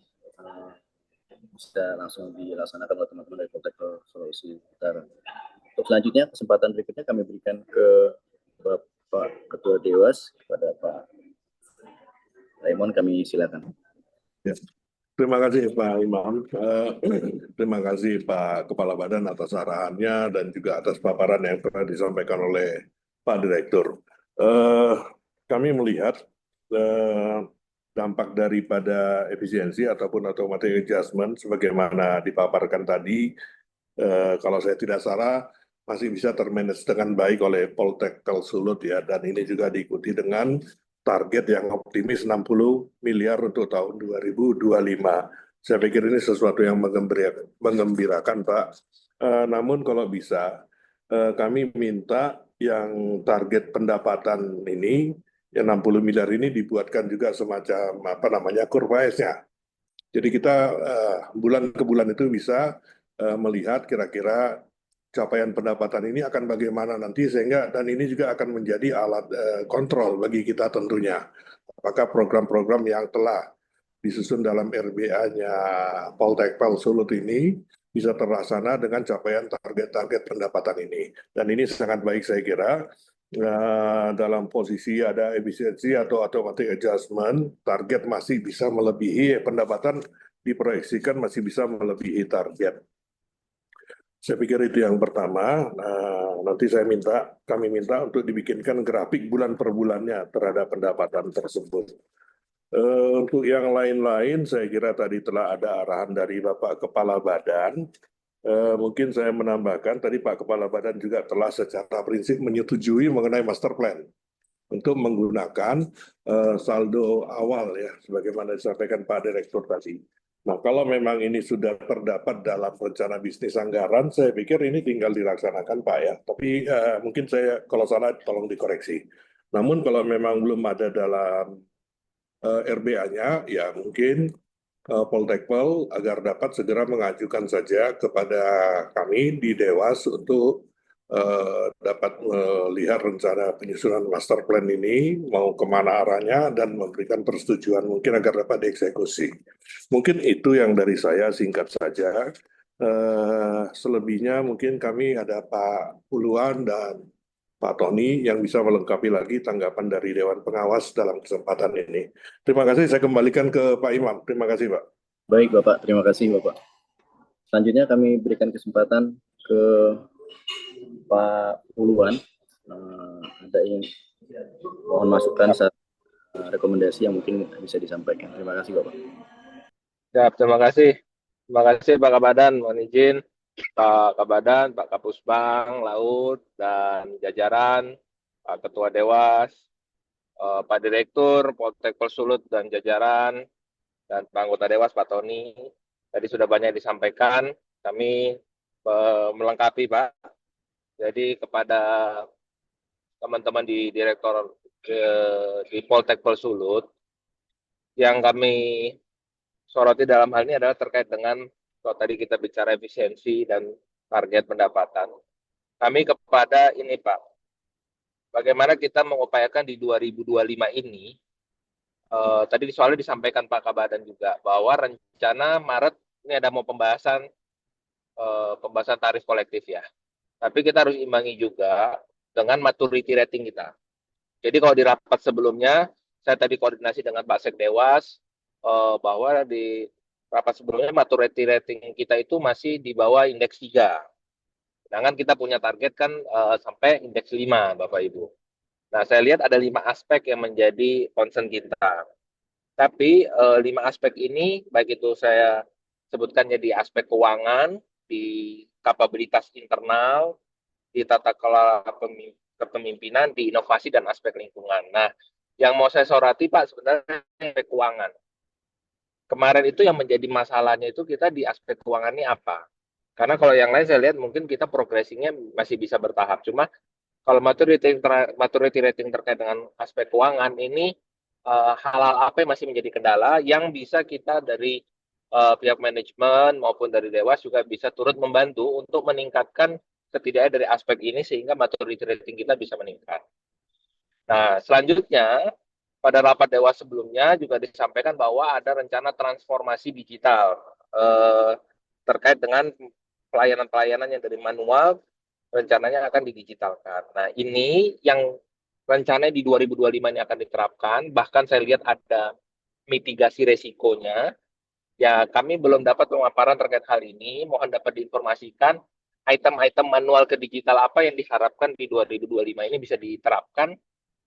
bisa langsung dilaksanakan oleh teman-teman dari Poltek Sulawesi Utara. Untuk selanjutnya, kesempatan berikutnya kami berikan ke Bapak Ketua Dewas, kepada Pak Raymond, kami silakan. Ya. Terima kasih Pak Imam, terima kasih Pak Kepala Badan atas arahannya dan juga atas paparan yang telah disampaikan oleh Pak Direktur. Kami melihat dampak daripada efisiensi ataupun automatic adjustment sebagaimana dipaparkan tadi, kalau saya tidak salah masih bisa termanage dengan baik oleh Poltek Sulut ya, dan ini juga diikuti dengan target yang optimis 60 miliar untuk tahun 2025. Saya pikir ini sesuatu yang menggembirakan Pak. Namun kalau bisa kami minta yang target pendapatan ini, yang 60 miliar ini dibuatkan juga semacam kurva S-nya. Jadi kita bulan ke bulan itu bisa melihat kira-kira capaian pendapatan ini akan bagaimana nanti, sehingga dan ini juga akan menjadi alat kontrol bagi kita tentunya. Apakah program-program yang telah disusun dalam RBA-nya Poltek Sulut ini bisa terlaksana dengan capaian target-target pendapatan ini. Dan ini sangat baik saya kira. Dalam posisi ada efisiensi atau automatic adjustment, target masih bisa melebihi, pendapatan diproyeksikan masih bisa melebihi target. Saya pikir itu yang pertama. Nanti kami minta untuk dibikinkan grafik bulan per bulannya terhadap pendapatan tersebut. Untuk yang lain-lain, saya kira tadi telah ada arahan dari Bapak Kepala Badan. Mungkin saya menambahkan, tadi Pak Kepala Badan juga telah secara prinsip menyetujui mengenai master plan untuk menggunakan saldo awal ya, sebagaimana disampaikan Pak Direktur tadi. Nah, kalau memang ini sudah terdapat dalam rencana bisnis anggaran, saya pikir ini tinggal dilaksanakan Pak ya. Tapi mungkin saya kalau salah tolong dikoreksi. Namun kalau memang belum ada dalam RBA-nya, ya mungkin Poltekpol agar dapat segera mengajukan saja kepada kami di Dewas untuk dapat melihat rencana penyusunan master plan ini mau kemana arahnya dan memberikan persetujuan mungkin agar dapat dieksekusi. Mungkin itu yang dari saya, singkat saja. Selebihnya mungkin kami ada Pak Puluhan dan Pak Tony yang bisa melengkapi lagi tanggapan dari Dewan Pengawas dalam kesempatan ini. Terima kasih, saya kembalikan ke Pak Imam. Terima kasih Pak. Baik Bapak, terima kasih Bapak. Selanjutnya kami berikan kesempatan ke Pak Puluhan. Ada yang mohon masukan rekomendasi yang mungkin bisa disampaikan. Terima kasih Bapak. Ya, terima kasih. Terima kasih Pak Kabadan, mohon izin Pak Kabadan, Pak Kapusbang, Laut, dan jajaran, Pak Ketua Dewas, Pak Direktur, Poltek Sulut dan jajaran, dan Pak Anggota Dewas, Pak Tony. Tadi sudah banyak disampaikan, kami melengkapi Pak. Jadi kepada teman-teman di Direktur di Poltek Sulut, yang kami soroti dalam hal ini adalah terkait dengan kalau tadi kita bicara efisiensi dan target pendapatan. Kami kepada ini Pak, bagaimana kita mengupayakan di 2025 ini, tadi soalnya disampaikan Pak Kabadan juga, bahwa rencana Maret ini ada mau pembahasan tarif kolektif ya. Tapi kita harus imbangi juga dengan maturity rating kita. Jadi kalau di rapat sebelumnya, saya tadi koordinasi dengan Pak Sekdewas, bahwa di rapat sebelumnya maturity rating kita itu masih di bawah indeks 3. Sedangkan kita punya target kan sampai indeks 5, Bapak Ibu. Nah, saya lihat ada 5 aspek yang menjadi concern kita. Tapi 5 aspek ini, baik itu saya sebutkannya di aspek keuangan, di kapabilitas internal, di tata kelola kepemimpinan, di inovasi, dan aspek lingkungan. Nah, yang mau saya soroti, Pak, sebenarnya aspek keuangan. Kemarin itu yang menjadi masalahnya itu kita di aspek keuangan ini apa? Karena kalau yang lain saya lihat mungkin kita progresinya masih bisa bertahap. Cuma kalau maturity rating terkait dengan aspek keuangan ini hal-hal apa yang masih menjadi kendala yang bisa kita dari pihak manajemen maupun dari Dewas juga bisa turut membantu untuk meningkatkan setidaknya dari aspek ini sehingga maturity rating kita bisa meningkat. Nah, selanjutnya pada rapat Dewas sebelumnya juga disampaikan bahwa ada rencana transformasi digital terkait dengan pelayanan-pelayanan yang dari manual rencananya akan didigitalkan. Nah, ini yang rencananya di 2025 ini akan diterapkan, bahkan saya lihat ada mitigasi resikonya. Ya, kami belum dapat pemaparan terkait hal ini, mohon dapat diinformasikan item-item manual ke digital apa yang diharapkan di 2025 ini bisa diterapkan,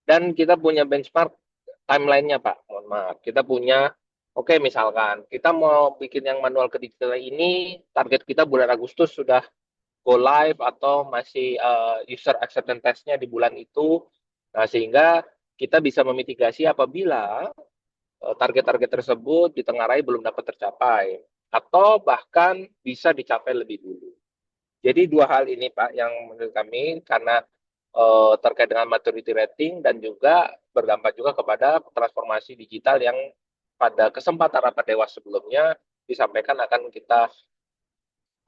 dan kita punya benchmark timeline-nya, Pak. Mohon maaf. Kita punya, oke, misalkan kita mau bikin yang manual ke digital ini, target kita bulan Agustus sudah go live atau masih user acceptance test-nya di bulan itu. Nah, sehingga kita bisa memitigasi apabila target-target tersebut ditengarai belum dapat tercapai atau bahkan bisa dicapai lebih dulu. Jadi dua hal ini, Pak, yang menurut kami karena terkait dengan maturity rating dan juga berdampak juga kepada transformasi digital yang pada kesempatan rapat Dewas sebelumnya disampaikan akan kita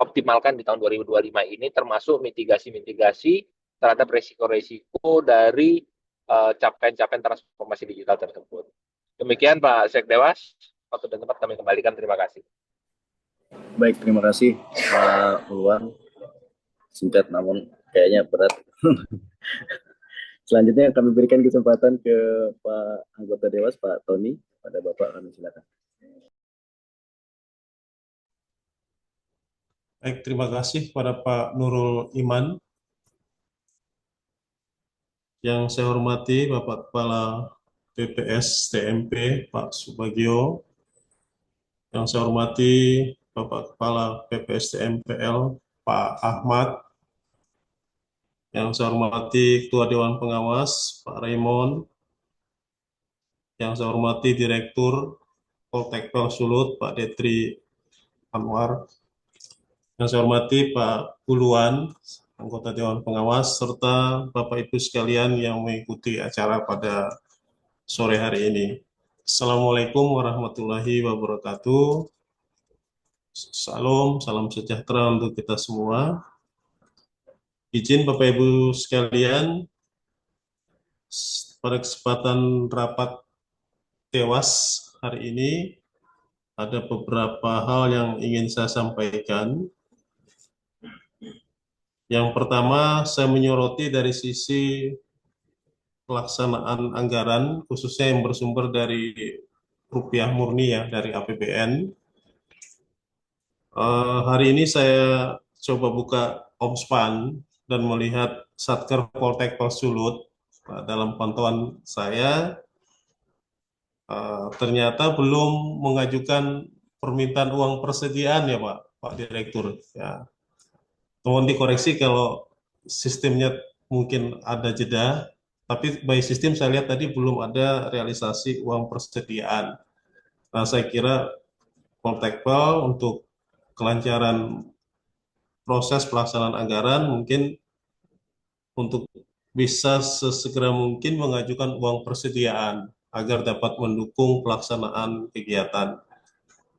optimalkan di tahun 2025 ini, termasuk mitigasi-mitigasi terhadap resiko-resiko dari capaian-capaian transformasi digital tersebut. Demikian Pak Sekdewas, waktu dan tempat kami kembalikan. Terima kasih. Baik, terima kasih Pak Puluhan. Singkat namun kayaknya berat. Selanjutnya kami berikan kesempatan ke Pak Anggota Dewas, Pak Tony. Pada Bapak kami silakan. Baik, terima kasih kepada Pak Nurul Iman. Yang saya hormati Bapak Kepala BPS TMP, Pak Subagio. Yang saya hormati Bapak Kepala BPS TMPL, Pak Ahmad. Yang saya hormati Ketua Dewan Pengawas, Pak Raymond. Yang saya hormati Direktur Poltekpel Sulut, Pak Detri Anwar. Yang saya hormati Pak Puluhan, anggota Dewan Pengawas, serta Bapak Ibu sekalian yang mengikuti acara pada sore hari ini. Assalamualaikum warahmatullahi wabarakatuh. Salam sejahtera untuk kita semua. Izin Bapak Ibu sekalian, pada kesempatan rapat Dewas hari ini, ada beberapa hal yang ingin saya sampaikan. Yang pertama, saya menyoroti dari sisi pelaksanaan anggaran, khususnya yang bersumber dari rupiah murni ya, dari APBN. Hari ini saya coba buka Omspan dan melihat Satker Poltekpel Sulut. Dalam pantauan saya, ternyata belum mengajukan permintaan uang persediaan ya Pak Direktur. Ya. Mohon dikoreksi kalau sistemnya mungkin ada jeda, tapi by sistem saya lihat tadi belum ada realisasi uang persediaan. Nah, saya kira Poltekpel untuk kelancaran proses pelaksanaan anggaran mungkin untuk bisa sesegera mungkin mengajukan uang persediaan agar dapat mendukung pelaksanaan kegiatan.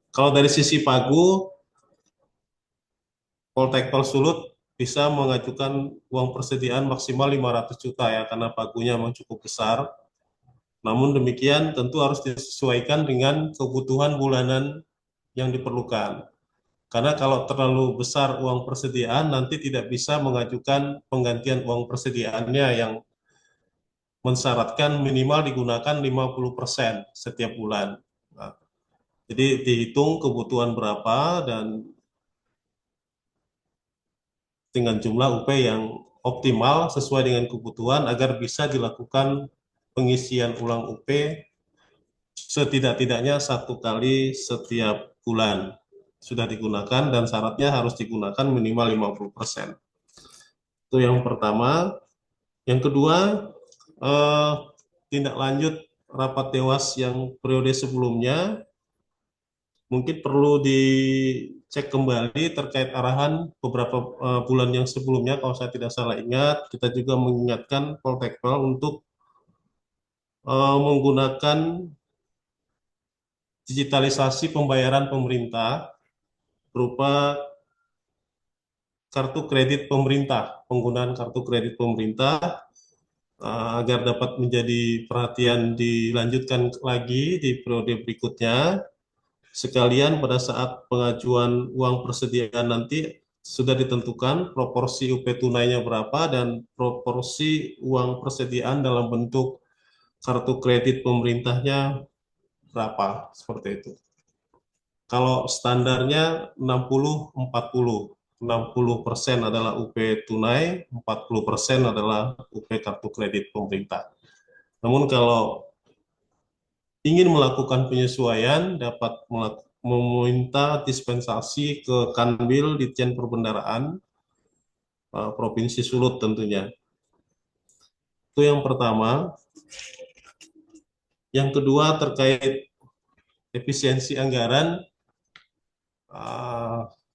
Kalau dari sisi Pagu, Poltekpel Sulut bisa mengajukan uang persediaan maksimal 500 juta ya, karena pagunya memang cukup besar. Namun demikian tentu harus disesuaikan dengan kebutuhan bulanan yang diperlukan. Karena kalau terlalu besar uang persediaan, nanti tidak bisa mengajukan penggantian uang persediaannya yang mensyaratkan minimal digunakan 50% setiap bulan. Nah, jadi dihitung kebutuhan berapa dan dengan jumlah UP yang optimal sesuai dengan kebutuhan agar bisa dilakukan pengisian ulang UP setidak-tidaknya 1 kali setiap bulan sudah digunakan dan syaratnya harus digunakan minimal 50%. Itu yang pertama. Yang kedua, tindak lanjut rapat Dewas yang periode sebelumnya mungkin perlu dicek kembali terkait arahan beberapa bulan yang sebelumnya. Kalau saya tidak salah ingat, kita juga mengingatkan Poltekpel untuk menggunakan digitalisasi pembayaran pemerintah berupa kartu kredit pemerintah, penggunaan kartu kredit pemerintah agar dapat menjadi perhatian dilanjutkan lagi di periode berikutnya. Sekalian pada saat pengajuan uang persediaan nanti sudah ditentukan proporsi UP tunainya berapa dan proporsi uang persediaan dalam bentuk kartu kredit pemerintahnya berapa, seperti itu. Kalau standarnya 60-40, 60% adalah UP tunai, 40% adalah UP kartu kredit pemerintah. Namun kalau ingin melakukan penyesuaian, dapat meminta dispensasi ke Kanwil Ditjen Perbendaraan Provinsi Sulut tentunya. Itu yang pertama. Yang kedua terkait efisiensi anggaran.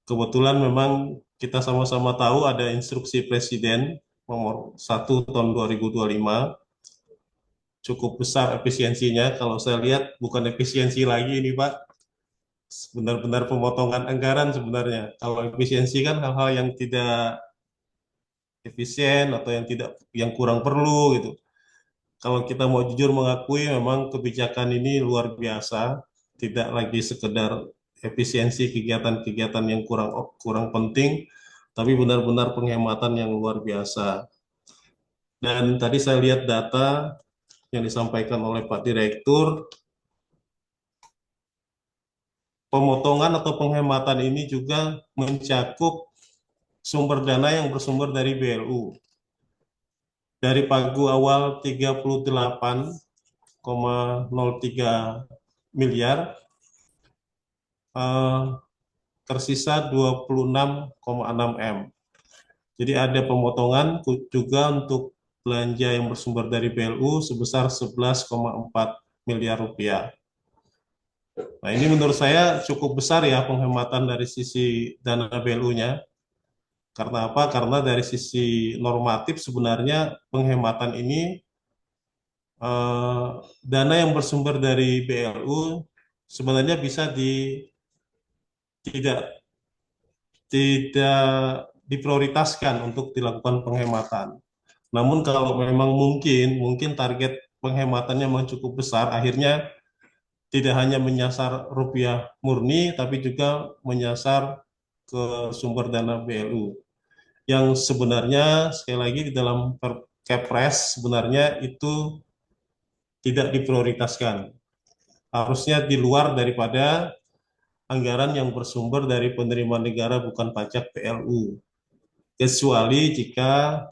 Kebetulan memang kita sama-sama tahu ada instruksi Presiden nomor 1 tahun 2025, cukup besar efisiensinya. Kalau saya lihat bukan efisiensi lagi ini Pak, benar-benar pemotongan anggaran sebenarnya. Kalau efisiensi kan hal-hal yang tidak efisien atau yang kurang perlu gitu. Kalau kita mau jujur mengakui memang kebijakan ini luar biasa, tidak lagi sekedar efisiensi kegiatan-kegiatan yang kurang penting, tapi benar-benar penghematan yang luar biasa. Dan tadi saya lihat data yang disampaikan oleh Pak Direktur, pemotongan atau penghematan ini juga mencakup sumber dana yang bersumber dari BLU. Dari pagu awal 38,03 miliar, tersisa 26,6 M. Jadi ada pemotongan juga untuk belanja yang bersumber dari BLU sebesar 11,4 miliar rupiah. Nah ini menurut saya cukup besar ya penghematan dari sisi dana BLU-nya. Karena apa? Karena dari sisi normatif sebenarnya penghematan ini dana yang bersumber dari BLU sebenarnya bisa tidak diprioritaskan untuk dilakukan penghematan. Namun kalau memang mungkin target penghematannya memang cukup besar, akhirnya tidak hanya menyasar rupiah murni, tapi juga menyasar ke sumber dana BLU. Yang sebenarnya sekali lagi di dalam Kepres sebenarnya itu tidak diprioritaskan. Harusnya di luar daripada anggaran yang bersumber dari penerimaan negara bukan pajak PLU. Kecuali jika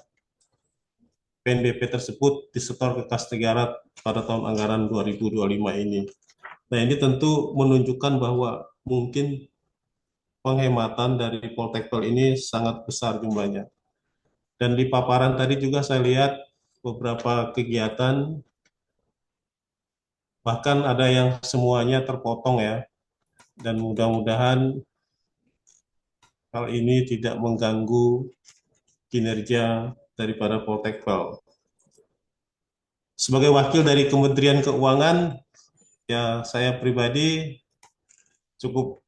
PNBP tersebut disetor ke kas negara pada tahun anggaran 2025 ini. Nah ini tentu menunjukkan bahwa mungkin penghematan dari Poltekpel ini sangat besar jumlahnya. Dan di paparan tadi juga saya lihat beberapa kegiatan, bahkan ada yang semuanya terpotong ya. Dan mudah-mudahan hal ini tidak mengganggu kinerja daripada Poltekpel. Sebagai wakil dari Kementerian Keuangan, ya saya pribadi cukup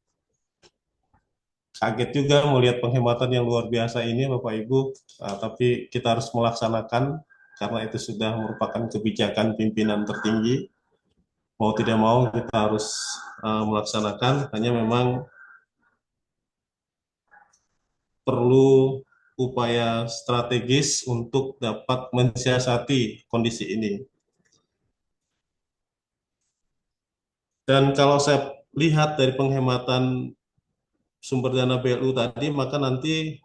kaget juga melihat penghematan yang luar biasa ini Bapak Ibu, tapi kita harus melaksanakan karena itu sudah merupakan kebijakan pimpinan tertinggi. Mau tidak mau kita harus melaksanakan, hanya memang perlu upaya strategis untuk dapat mensiasati kondisi ini. Dan kalau saya lihat dari penghematan sumber dana BLU tadi, maka nanti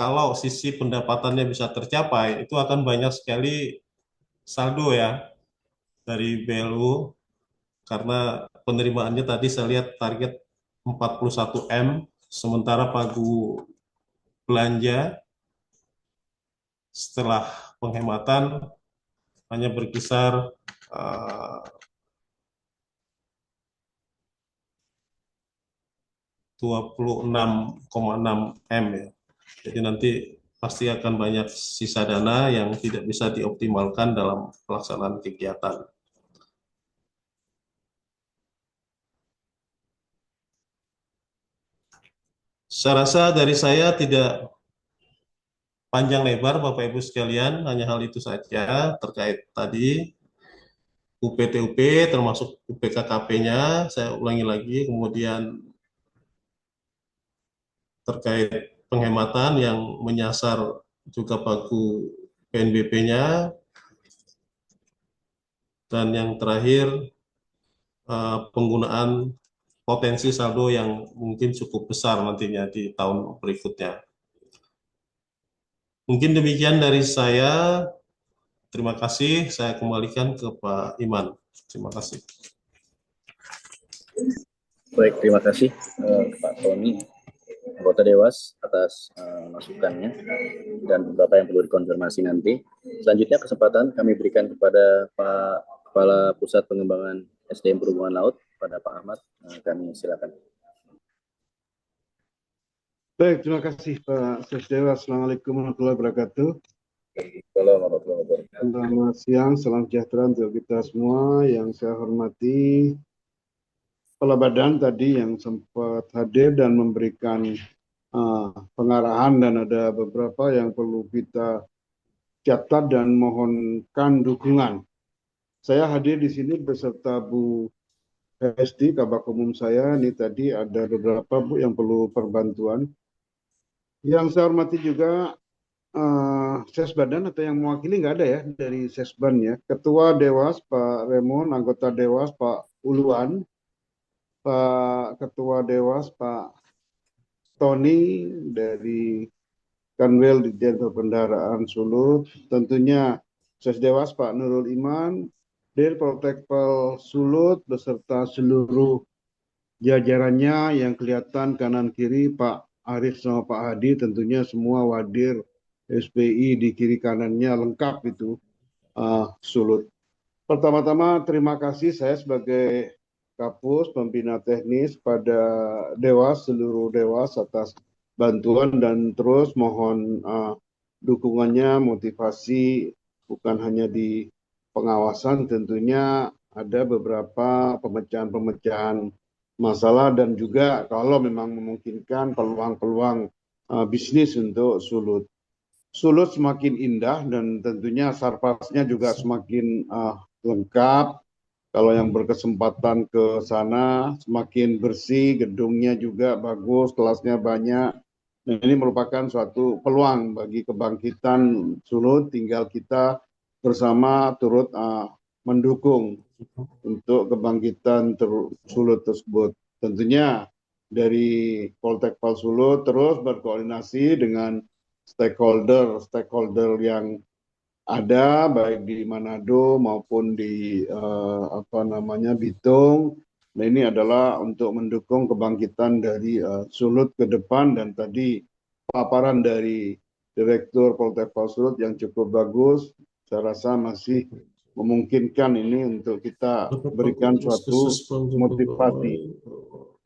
kalau sisi pendapatannya bisa tercapai, itu akan banyak sekali saldo ya dari BLU, karena penerimaannya tadi saya lihat target 41 M, sementara pagu belanja setelah penghematan hanya berkisar 26,6 M ya. Jadi nanti pasti akan banyak sisa dana yang tidak bisa dioptimalkan dalam pelaksanaan kegiatan. Saya rasa dari saya tidak panjang lebar Bapak Ibu sekalian, hanya hal itu saja terkait tadi UPTUP termasuk UPKKP-nya, saya ulangi lagi, kemudian terkait penghematan yang menyasar juga pagu PNBP-nya, dan yang terakhir penggunaan potensi saldo yang mungkin cukup besar nantinya di tahun berikutnya. Mungkin demikian dari saya. Terima kasih. Saya kembalikan ke Pak Iman. Terima kasih. Baik, terima kasih Pak Tony, anggota Dewas, atas masukannya dan beberapa yang perlu dikonfirmasi nanti. Selanjutnya kesempatan kami berikan kepada Pak Kepala Pusat Pengembangan SDM Perhubungan Laut, pada Pak Ahmad. Kami silakan. Baik, terima kasih Pak Sesdewa. Assalamualaikum warahmatullahi wabarakatuh. Selamat siang, salam sejahtera untuk kita semua. Yang saya hormati Kepala Badan tadi yang sempat hadir dan memberikan pengarahan, dan ada beberapa yang perlu kita catat dan mohonkan dukungan. Saya hadir di sini beserta Bu Hesti, Kabak Umum saya. Ini tadi ada beberapa Bu yang perlu perbantuan. Yang saya hormati juga Sesbadan, atau yang mewakili nggak ada ya dari Sesban ya. Ketua Dewas Pak Remon, anggota Dewas Pak Uluan, Pak Ketua Dewas Pak Tony dari Kanwil Ditjen Perbendaharaan Sulut, tentunya Sesdewas Pak Nurul Iman, Dir Protekpol Sulut beserta seluruh jajarannya yang kelihatan kanan kiri, Pak Arif sama Pak Hadi, tentunya semua wadir SPI di kiri kanannya lengkap itu Sulut. Pertama-tama terima kasih saya sebagai Kapus Pembina Teknis pada Dewas, seluruh Dewas atas bantuan, dan terus mohon dukungannya, motivasi, bukan hanya di pengawasan, tentunya ada beberapa pemecahan-pemecahan masalah dan juga kalau memang memungkinkan peluang-peluang bisnis untuk Sulut. Sulut semakin indah dan tentunya sarpasnya juga semakin lengkap. Kalau yang berkesempatan ke sana semakin bersih, gedungnya juga bagus, kelasnya banyak. Dan ini merupakan suatu peluang bagi kebangkitan Sulut, tinggal kita bersama turut mendukung untuk kebangkitan Sulut tersebut. Tentunya dari Poltekpol Sulut terus berkoordinasi dengan stakeholder yang ada baik di Manado maupun di Bitung. Nah, ini adalah untuk mendukung kebangkitan dari Sulut ke depan, dan tadi paparan dari Direktur Poltekpol Sulut yang cukup bagus. Saya rasa masih memungkinkan ini untuk kita berikan suatu motivasi.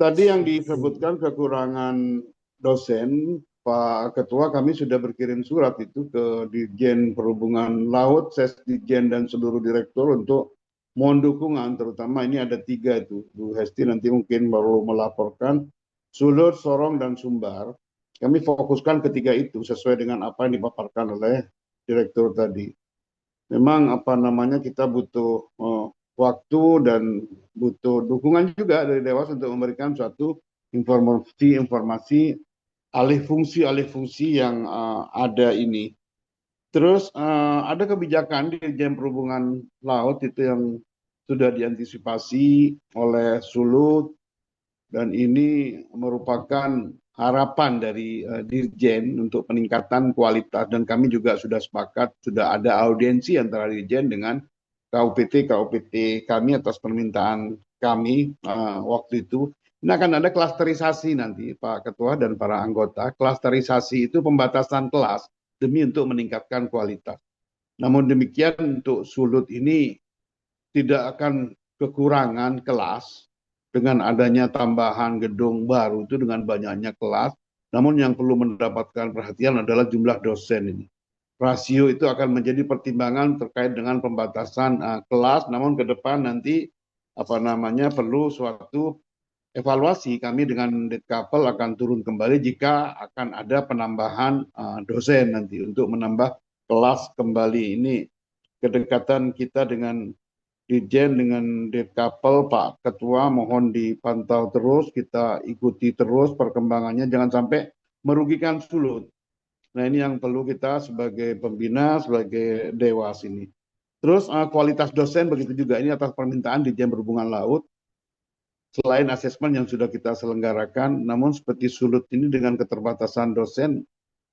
Tadi yang disebutkan kekurangan dosen, Pak Ketua, kami sudah berkirim surat itu ke Dirjen Perhubungan Laut, Sesdijen, dan seluruh direktur untuk mohon dukungan, terutama ini ada 3 itu. Bu Hesti nanti mungkin baru melaporkan Sulut, Sorong, dan Sumbar. Kami fokuskan ketiga itu sesuai dengan apa yang dipaparkan oleh direktur tadi. Memang kita butuh waktu dan butuh dukungan juga dari Dewas untuk memberikan suatu informasi alih fungsi yang ada ini. Terus ada kebijakan di Dirjen Perhubungan Laut itu yang sudah diantisipasi oleh Sulut, dan ini merupakan harapan dari Dirjen untuk peningkatan kualitas, dan kami juga sudah sepakat, sudah ada audiensi antara Dirjen dengan KUPT kami atas permintaan kami waktu itu. Ini akan ada klasterisasi nanti Pak Ketua dan para anggota. Klasterisasi itu pembatasan kelas demi untuk meningkatkan kualitas. Namun demikian untuk Sulut ini tidak akan kekurangan kelas dengan adanya tambahan gedung baru itu dengan banyaknya kelas. Namun yang perlu mendapatkan perhatian adalah jumlah dosen ini. Rasio itu akan menjadi pertimbangan terkait dengan pembatasan kelas. Namun ke depan nanti perlu suatu evaluasi. Kami dengan Ditkapel akan turun kembali jika akan ada penambahan dosen nanti untuk menambah kelas kembali. Ini kedekatan kita dengan Dirjen dengan Ditkapel, Pak Ketua, mohon dipantau terus, kita ikuti terus perkembangannya, jangan sampai merugikan Sulut. Nah ini yang perlu kita sebagai pembina, sebagai dewas ini. Terus kualitas dosen begitu juga, ini atas permintaan Dirjen Perhubungan Laut. Selain asesmen yang sudah kita selenggarakan, namun seperti Sulut ini dengan keterbatasan dosen,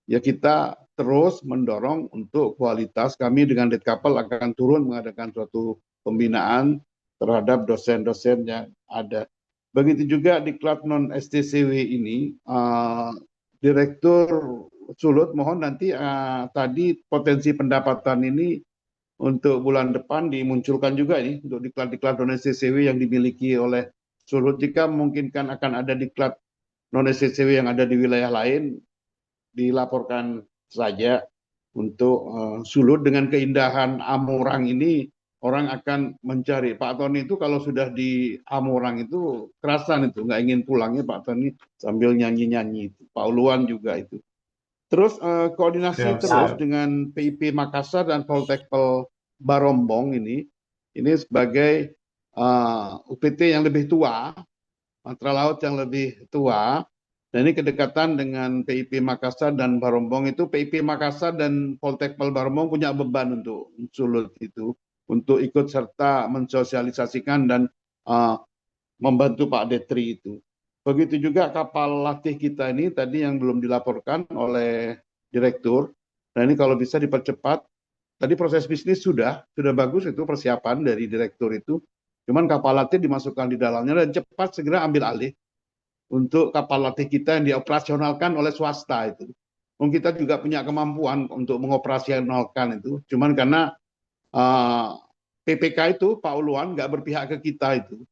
ya kita terus mendorong untuk kualitas. Kami dengan Ditkapel akan turun mengadakan suatu pembinaan terhadap dosen-dosen yang ada. Begitu juga di Diklat non STCW ini, Direktur Sulut mohon nanti tadi potensi pendapatan ini untuk bulan depan dimunculkan juga ini untuk diklat-diklat non STCW yang dimiliki oleh Sulut. Jika memungkinkan akan ada diklat non STCW yang ada di wilayah lain, dilaporkan saja untuk Sulut. Dengan keindahan Amurang ini orang akan mencari. Pak Tony itu kalau sudah di Amurang itu kerasan itu, nggak ingin pulangnya Pak Tony sambil nyanyi-nyanyi. Pak Uluan juga itu. Terus koordinasi terus dengan PIP Makassar dan Poltekpel Barombong ini sebagai UPT yang lebih tua, Matra Laut yang lebih tua. Dan ini kedekatan dengan PIP Makassar dan Barombong itu, PIP Makassar dan Poltekpel Barombong punya beban untuk Sulut itu, untuk ikut serta mensosialisasikan dan membantu Pak Detri itu. Begitu juga kapal latih kita ini tadi yang belum dilaporkan oleh Direktur. Nah ini kalau bisa dipercepat. Tadi proses bisnis sudah bagus itu persiapan dari Direktur itu. Cuman kapal latih dimasukkan di dalamnya dan cepat segera ambil alih untuk kapal latih kita yang dioperasionalkan oleh swasta itu. Kita juga punya kemampuan untuk mengoperasionalkan itu. Cuman karena PPK itu Pak Uluan nggak berpihak ke kita itu.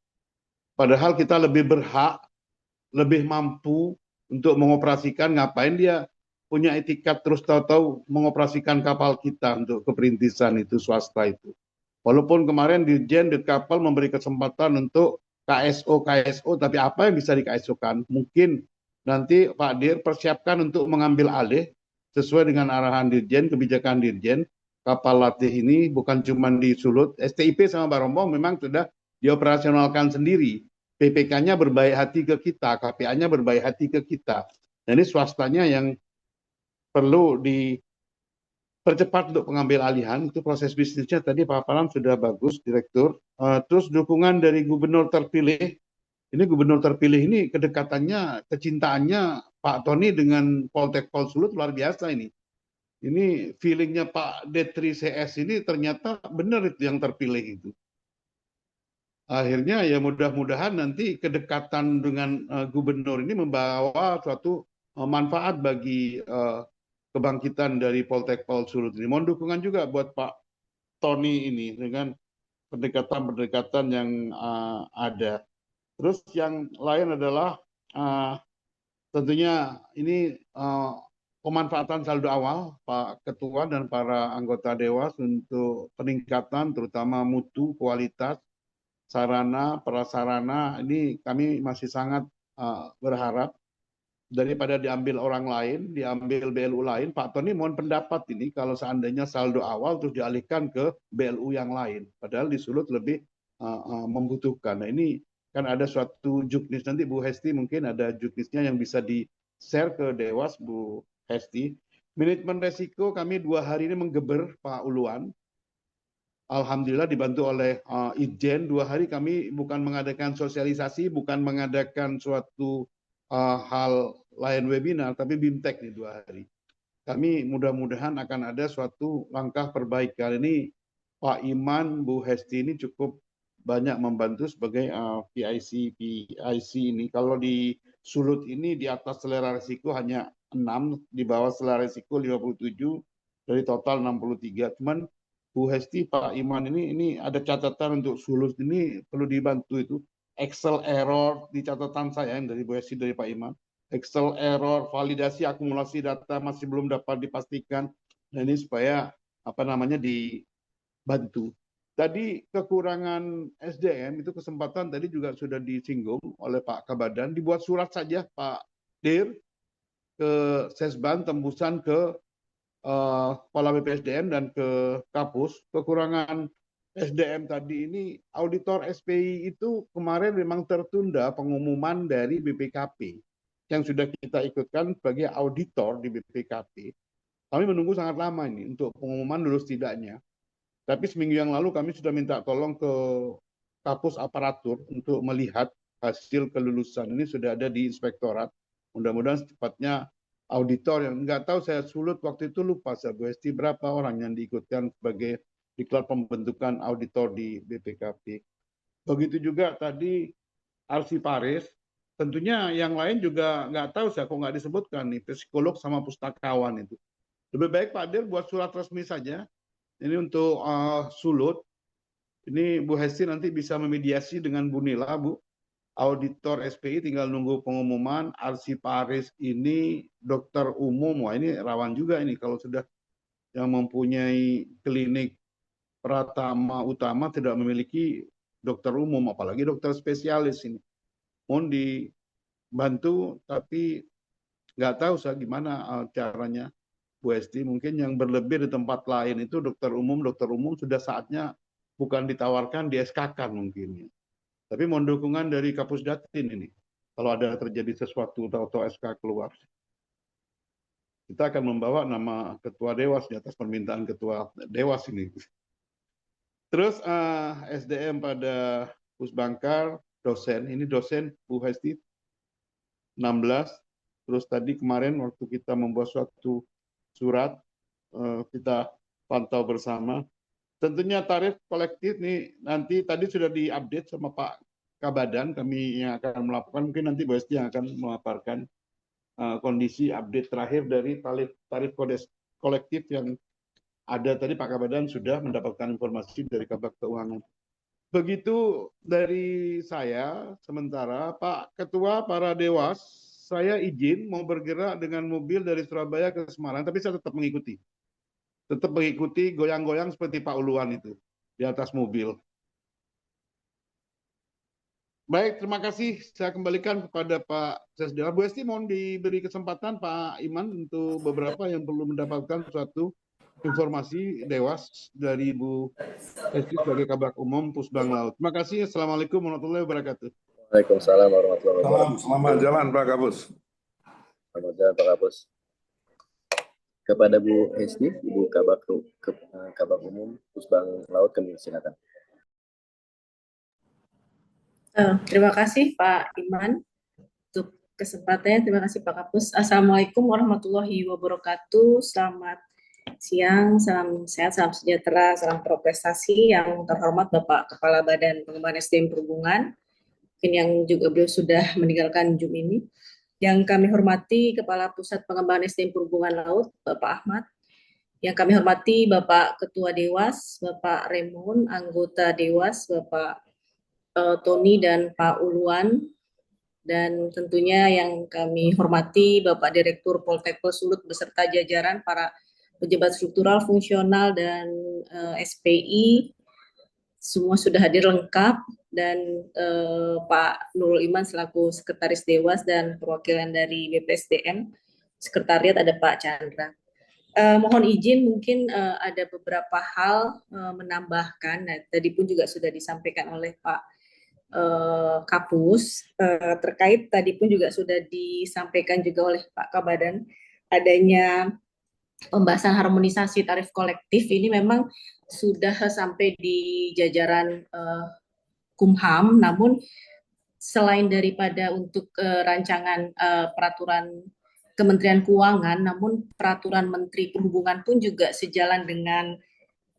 Padahal kita lebih berhak, lebih mampu untuk mengoperasikan. Ngapain dia punya etikat terus tahu-tahu mengoperasikan kapal kita untuk keperintisan itu swasta itu. Walaupun kemarin Dirjen Ditkapel memberi kesempatan untuk KSO, tapi apa yang bisa di KSO-kan? Mungkin nanti Pak Dir persiapkan untuk mengambil alih sesuai dengan arahan Dirjen, kebijakan Dirjen. Kapal latih ini bukan cuma di Sulut, STIP sama Barombong memang sudah dioperasionalkan sendiri. PPK-nya berbaik hati ke kita, KPA-nya berbaik hati ke kita. Nah, ini swastanya yang perlu dipercepat untuk pengambil alihan. Itu proses bisnisnya tadi paparan sudah bagus, Direktur. Terus dukungan dari gubernur terpilih. Ini gubernur terpilih ini kedekatannya, kecintaannya Pak Tony dengan Poltekpel Sulut luar biasa ini. Ini feelingnya Pak Detri CS ini ternyata benar itu yang terpilih itu. Akhirnya ya mudah-mudahan nanti kedekatan dengan gubernur ini membawa suatu manfaat bagi kebangkitan dari Poltekpel Sulut ini. Mohon dukungan juga buat Pak Tony ini dengan pendekatan-pendekatan yang ada. Terus yang lain adalah tentunya ini pemanfaatan saldo awal Pak Ketua dan para anggota Dewas untuk peningkatan terutama mutu, kualitas, sarana, prasarana. Ini kami masih sangat berharap daripada diambil orang lain, diambil BLU lain. Pak Tony mohon pendapat ini kalau seandainya saldo awal terus dialihkan ke BLU yang lain. Padahal di Sulut lebih membutuhkan. Nah ini kan ada suatu juknis, nanti Bu Hesti mungkin ada juknisnya yang bisa di-share ke Dewas, Bu Hesti. Manajemen resiko kami 2 hari ini menggeber Pak Uluan. Alhamdulillah dibantu oleh Itjen. 2 hari kami bukan mengadakan sosialisasi, bukan mengadakan suatu hal layan webinar, tapi BIMTEK nih 2 hari. Kami mudah-mudahan akan ada suatu langkah perbaikan. Ini Pak Iman, Bu Hesti ini cukup banyak membantu sebagai PIC ini. Kalau di Sulut ini di atas selera risiko hanya 6, di bawah selera risiko 57, dari total 63. Cuman Bu Hesti, Pak Iman ini ada catatan untuk Sulut ini perlu dibantu itu. Excel error di catatan saya yang dari Bu Hesti, dari Pak Iman. Excel error, validasi akumulasi data masih belum dapat dipastikan. Nah ini supaya dibantu. Tadi kekurangan SDM itu kesempatan tadi juga sudah disinggung oleh Pak Kabadan. Dibuat surat saja Pak Dir ke Sesban, tembusan ke Kepala BPSDM dan ke Kapus. Kekurangan SDM tadi ini, auditor SPI itu kemarin memang tertunda pengumuman dari BPKP yang sudah kita ikutkan sebagai auditor di BPKP. Kami menunggu sangat lama ini untuk pengumuman lulus tidaknya. Tapi seminggu yang lalu kami sudah minta tolong ke Kapus Aparatur untuk melihat hasil kelulusan. Ini sudah ada di inspektorat. Mudah-mudahan secepatnya auditor yang nggak tahu, saya Sulut waktu itu lupa saya Bu Hesti berapa orang yang diikutkan sebagai diklat pembentukan auditor di BPKP. Begitu juga tadi arsiparis, tentunya yang lain juga nggak tahu saya kok nggak disebutkan nih, psikolog sama pustakawan itu. Lebih baik Pak Dir buat surat resmi saja. Ini untuk Sulut. Ini Bu Hesti nanti bisa memediasi dengan Bu Nila, Bu. Auditor SPI tinggal nunggu pengumuman. Arsiparis ini dokter umum. Wah ini rawan juga ini kalau sudah yang mempunyai klinik Pratama Utama tidak memiliki dokter umum, apalagi dokter spesialis ini. Mohon dibantu, tapi nggak tahu saya gimana caranya. Bu Hesti, mungkin yang berlebih di tempat lain itu dokter umum sudah saatnya bukan ditawarkan, di SK-kan mungkin. Tapi mohon dukungan dari Kapus Datin ini. Kalau ada terjadi sesuatu atau SK keluar. Kita akan membawa nama Ketua Dewas di atas permintaan Ketua Dewas ini. Terus SDM pada Pusbangkar, dosen. Ini dosen Bu Hesti 16. Terus tadi kemarin waktu kita membuat suatu surat, kita pantau bersama. Tentunya tarif kolektif nih nanti tadi sudah diupdate sama Pak Kabadan, kami yang akan melakukan, mungkin nanti Bu Hesti yang akan memaparkan kondisi update terakhir dari tarif kolektif yang ada tadi. Pak Kabadan sudah mendapatkan informasi dari Kabak Keuangan. Begitu dari saya sementara. Pak Ketua, para Dewas, saya izin mau bergerak dengan mobil dari Surabaya ke Semarang, tapi saya tetap mengikuti goyang-goyang seperti Pak Uluan itu di atas mobil. Baik, terima kasih. Saya kembalikan kepada Pak Sesdela. Bu Hesti mohon diberi kesempatan Pak Iman untuk beberapa yang perlu mendapatkan suatu informasi Dewas dari Bu Hesti sebagai Kabak Umum Pusbang Laut. Terima kasih. Assalamualaikum warahmatullahi wabarakatuh. Waalaikumsalam warahmatullahi wabarakatuh. Selamat jalan Pak Kapus. Selamat jalan Pak Kapus. Kepada Bu Hesti, Ibu Kabak Umum Pusbang Laut, kami silakan. Terima kasih Pak Iman untuk kesempatannya. Terima kasih Pak Kapus. Assalamualaikum warahmatullahi wabarakatuh. Selamat siang, salam sehat, salam sejahtera, salam prestasi. Yang terhormat Bapak Kepala Badan Pengembangan SDM Perhubungan, mungkin yang juga beliau sudah meninggalkan Zoom ini. Yang kami hormati Kepala Pusat Pengembangan SDM Perhubungan Laut, Bapak Ahmad. Yang kami hormati Bapak Ketua Dewas, Bapak Raymond, anggota Dewas, Bapak Tony dan Pak Uluan. Dan tentunya yang kami hormati Bapak Direktur Poltekkes Sulut beserta jajaran para pejabat struktural, fungsional, dan SPI. Semua sudah hadir lengkap, dan Pak Nurul Iman selaku Sekretaris Dewas dan perwakilan dari BPSDM, Sekretariat ada Pak Chandra. Mohon izin mungkin ada beberapa hal menambahkan. Nah, tadi pun juga sudah disampaikan oleh Pak Kapus, terkait tadi pun juga sudah disampaikan juga oleh Pak Kabadan, adanya pembahasan harmonisasi tarif kolektif ini memang sudah sampai di jajaran Kumham, namun selain daripada untuk rancangan peraturan Kementerian Keuangan, namun peraturan Menteri Perhubungan pun juga sejalan dengan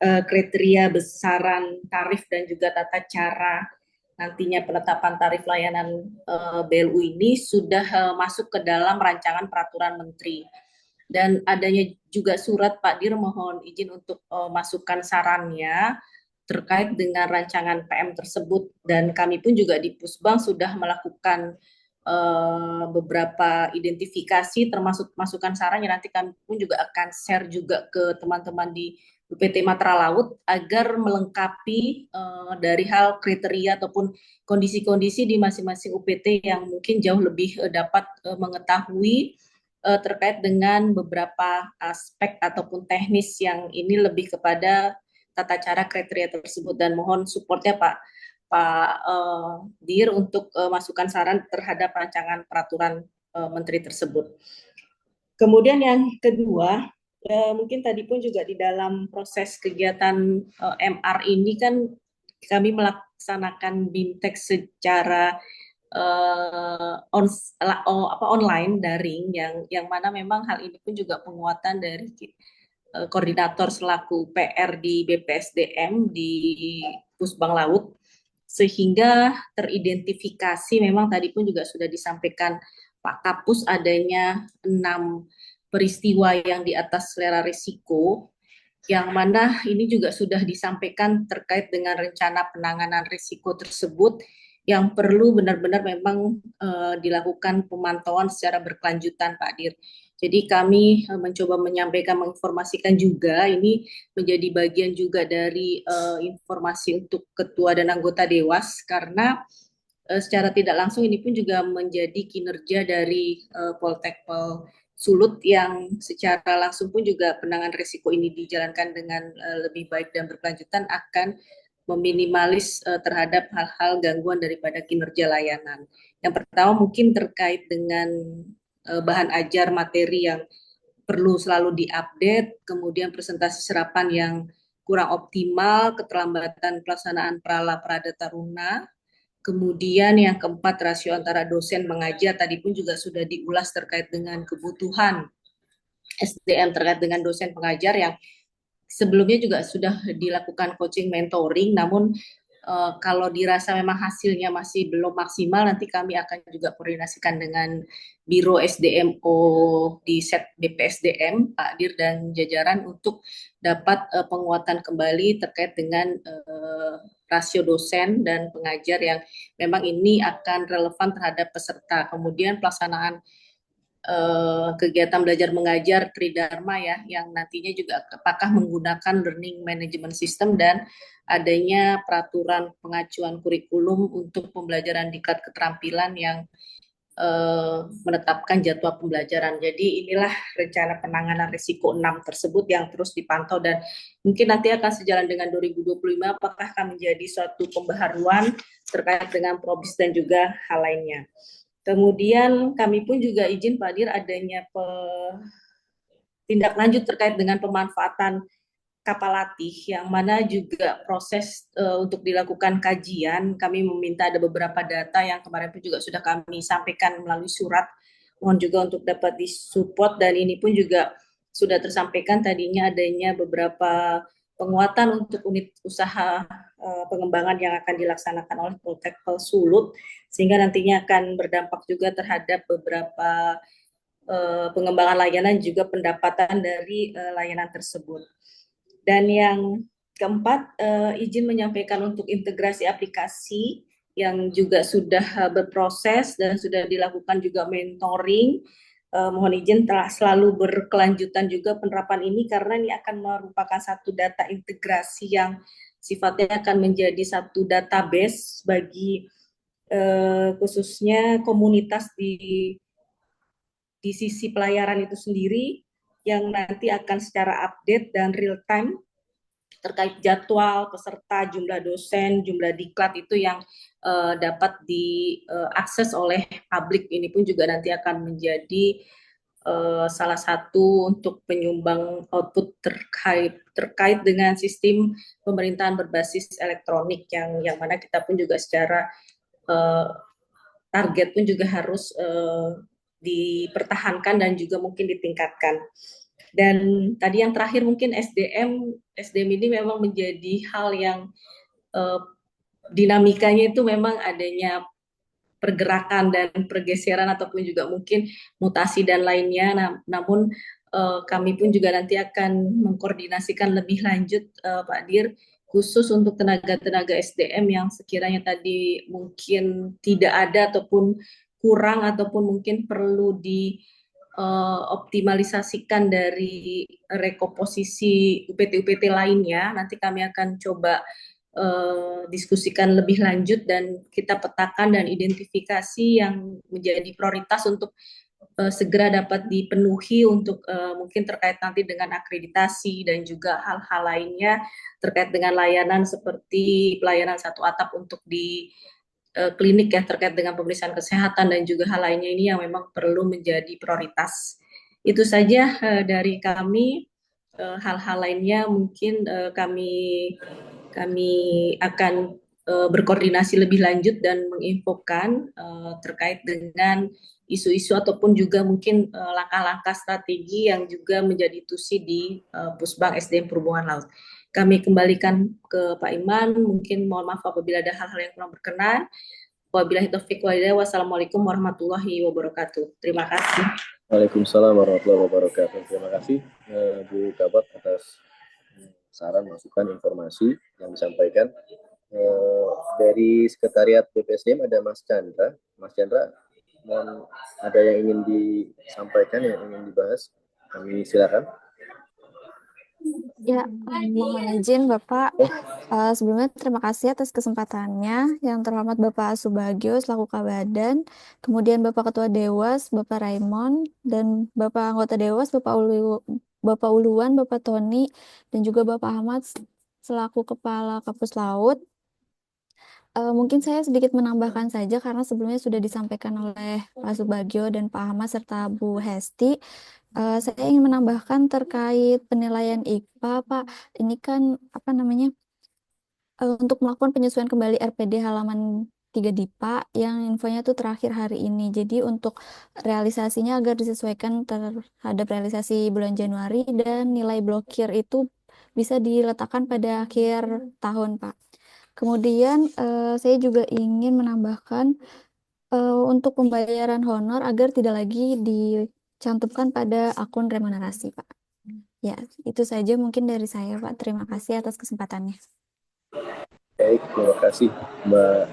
kriteria besaran tarif dan juga tata cara nantinya penetapan tarif layanan BLU ini sudah masuk ke dalam rancangan peraturan menteri. Dan adanya juga surat Pak Dir, mohon izin untuk masukkan sarannya terkait dengan rancangan PM tersebut, dan kami pun juga di Pusbang sudah melakukan beberapa identifikasi termasuk masukan sarannya. Nanti kami pun juga akan share juga ke teman-teman di UPT Matra Laut agar melengkapi dari hal kriteria ataupun kondisi-kondisi di masing-masing UPT yang mungkin jauh lebih dapat mengetahui terkait dengan beberapa aspek ataupun teknis yang ini lebih kepada tata cara kriteria tersebut, dan mohon supportnya Pak Dir untuk masukan saran terhadap rancangan peraturan menteri tersebut. Kemudian yang kedua, mungkin tadi pun juga di dalam proses kegiatan MR ini kan kami melaksanakan BIMTEK secara online daring, yang mana memang hal ini pun juga penguatan dari koordinator selaku PR di BPSDM di Pusbang Laut, sehingga teridentifikasi memang tadi pun juga sudah disampaikan Pak Kapus adanya 6 peristiwa yang di atas selera risiko, yang mana ini juga sudah disampaikan terkait dengan rencana penanganan risiko tersebut yang perlu benar-benar memang dilakukan pemantauan secara berkelanjutan Pak Dir. Jadi kami mencoba menyampaikan, menginformasikan juga, ini menjadi bagian juga dari informasi untuk ketua dan anggota Dewas, karena secara tidak langsung ini pun juga menjadi kinerja dari Poltekpol Sulut, yang secara langsung pun juga penanganan risiko ini dijalankan dengan lebih baik dan berkelanjutan, akan meminimalis terhadap hal-hal gangguan daripada kinerja layanan. Yang pertama mungkin terkait dengan bahan ajar materi yang perlu selalu diupdate, kemudian presentasi serapan yang kurang optimal, keterlambatan pelaksanaan Prala Prada Taruna, kemudian yang keempat rasio antara dosen mengajar, tadi pun juga sudah diulas terkait dengan kebutuhan SDM terkait dengan dosen pengajar yang sebelumnya juga sudah dilakukan coaching mentoring, namun kalau dirasa memang hasilnya masih belum maksimal, nanti kami akan juga koordinasikan dengan Biro SDMO di Set BPSDM, Pak Dir dan jajaran, untuk dapat penguatan kembali terkait dengan rasio dosen dan pengajar yang memang ini akan relevan terhadap peserta. Kemudian pelaksanaan kegiatan belajar mengajar Tridharma ya, yang nantinya juga apakah menggunakan learning management system dan adanya peraturan pengacuan kurikulum untuk pembelajaran diklat keterampilan yang menetapkan jadwal pembelajaran. Jadi inilah rencana penanganan risiko 6 tersebut yang terus dipantau, dan mungkin nanti akan sejalan dengan 2025 apakah akan menjadi suatu pembaharuan terkait dengan probis dan juga hal lainnya. Kemudian kami pun juga izin Pak Dir adanya tindak lanjut terkait dengan pemanfaatan kapal latih, yang mana juga proses untuk dilakukan kajian. Kami meminta ada beberapa data yang kemarin pun juga sudah kami sampaikan melalui surat, mohon juga untuk dapat disupport, dan ini pun juga sudah tersampaikan tadinya adanya beberapa penguatan untuk unit usaha pengembangan yang akan dilaksanakan oleh Poltekpol Sulut, sehingga nantinya akan berdampak juga terhadap beberapa pengembangan layanan juga pendapatan dari layanan tersebut. Dan yang keempat, izin menyampaikan untuk integrasi aplikasi yang juga sudah berproses dan sudah dilakukan juga mentoring. Mohon izin telah selalu berkelanjutan juga penerapan ini, karena ini akan merupakan satu data integrasi yang sifatnya akan menjadi satu database bagi khususnya komunitas di sisi pelayaran itu sendiri, yang nanti akan secara update dan real time terkait jadwal, peserta, jumlah dosen, jumlah diklat itu yang dapat diakses oleh publik. Ini pun juga nanti akan menjadi salah satu untuk penyumbang output terkait dengan sistem pemerintahan berbasis elektronik, yang mana kita pun juga secara target pun juga harus dipertahankan dan juga mungkin ditingkatkan. Dan tadi yang terakhir mungkin SDM ini memang menjadi hal yang dinamikanya itu memang adanya pergerakan dan pergeseran ataupun juga mungkin mutasi dan lainnya. Namun kami pun juga nanti akan mengkoordinasikan lebih lanjut Pak Dir, khusus untuk tenaga-tenaga SDM yang sekiranya tadi mungkin tidak ada ataupun kurang ataupun mungkin perlu optimalisasikan dari rekomposisi UPT-UPT lainnya. Nanti kami akan coba diskusikan lebih lanjut dan kita petakan dan identifikasi yang menjadi prioritas untuk segera dapat dipenuhi untuk mungkin terkait nanti dengan akreditasi dan juga hal-hal lainnya terkait dengan layanan seperti pelayanan satu atap untuk di klinik ya, terkait dengan pemeriksaan kesehatan dan juga hal lainnya ini yang memang perlu menjadi prioritas. Itu saja dari kami. Hal-hal lainnya mungkin kami akan berkoordinasi lebih lanjut dan menginfokan terkait dengan isu-isu ataupun juga mungkin langkah-langkah strategi yang juga menjadi tusi di Pusbang SDM Perhubungan Laut. Kami kembalikan ke Pak Iman, mungkin mohon maaf apabila ada hal-hal yang kurang berkenan. Wabillahi taufiq wal hidayah. Wassalamualaikum warahmatullahi wabarakatuh. Terima kasih. Waalaikumsalam warahmatullahi wabarakatuh. Terima kasih Bu Kabak atas saran, masukan, informasi yang disampaikan. Dari Sekretariat BPSDM ada Mas Chandra. Mas Chandra, ada yang ingin disampaikan, yang ingin dibahas? Kami silakan. Ya, mohon izin Bapak. Sebelumnya terima kasih atas kesempatannya. Yang terhormat Bapak Subagio selaku Kabadan, kemudian Bapak Ketua Dewas, Bapak Raymond, dan Bapak Anggota Dewas, Bapak Uluan, Bapak Tony, dan juga Bapak Ahmad selaku Kepala Kapus Laut. Mungkin saya sedikit menambahkan saja karena sebelumnya sudah disampaikan oleh Pak Subagio dan Pak Ahmad serta Bu Hesti. Saya ingin menambahkan terkait penilaian IKPA, Pak. Ini kan untuk melakukan penyesuaian kembali RPD halaman 3 DIPA yang infonya tuh terakhir hari ini. Jadi untuk realisasinya agar disesuaikan terhadap realisasi bulan Januari dan nilai blokir itu bisa diletakkan pada akhir tahun, Pak. Kemudian saya juga ingin menambahkan untuk pembayaran honor agar tidak lagi dicantumkan pada akun remunerasi, Pak. Ya, itu saja mungkin dari saya, Pak. Terima kasih atas kesempatannya. Baik, terima kasih, Mbak.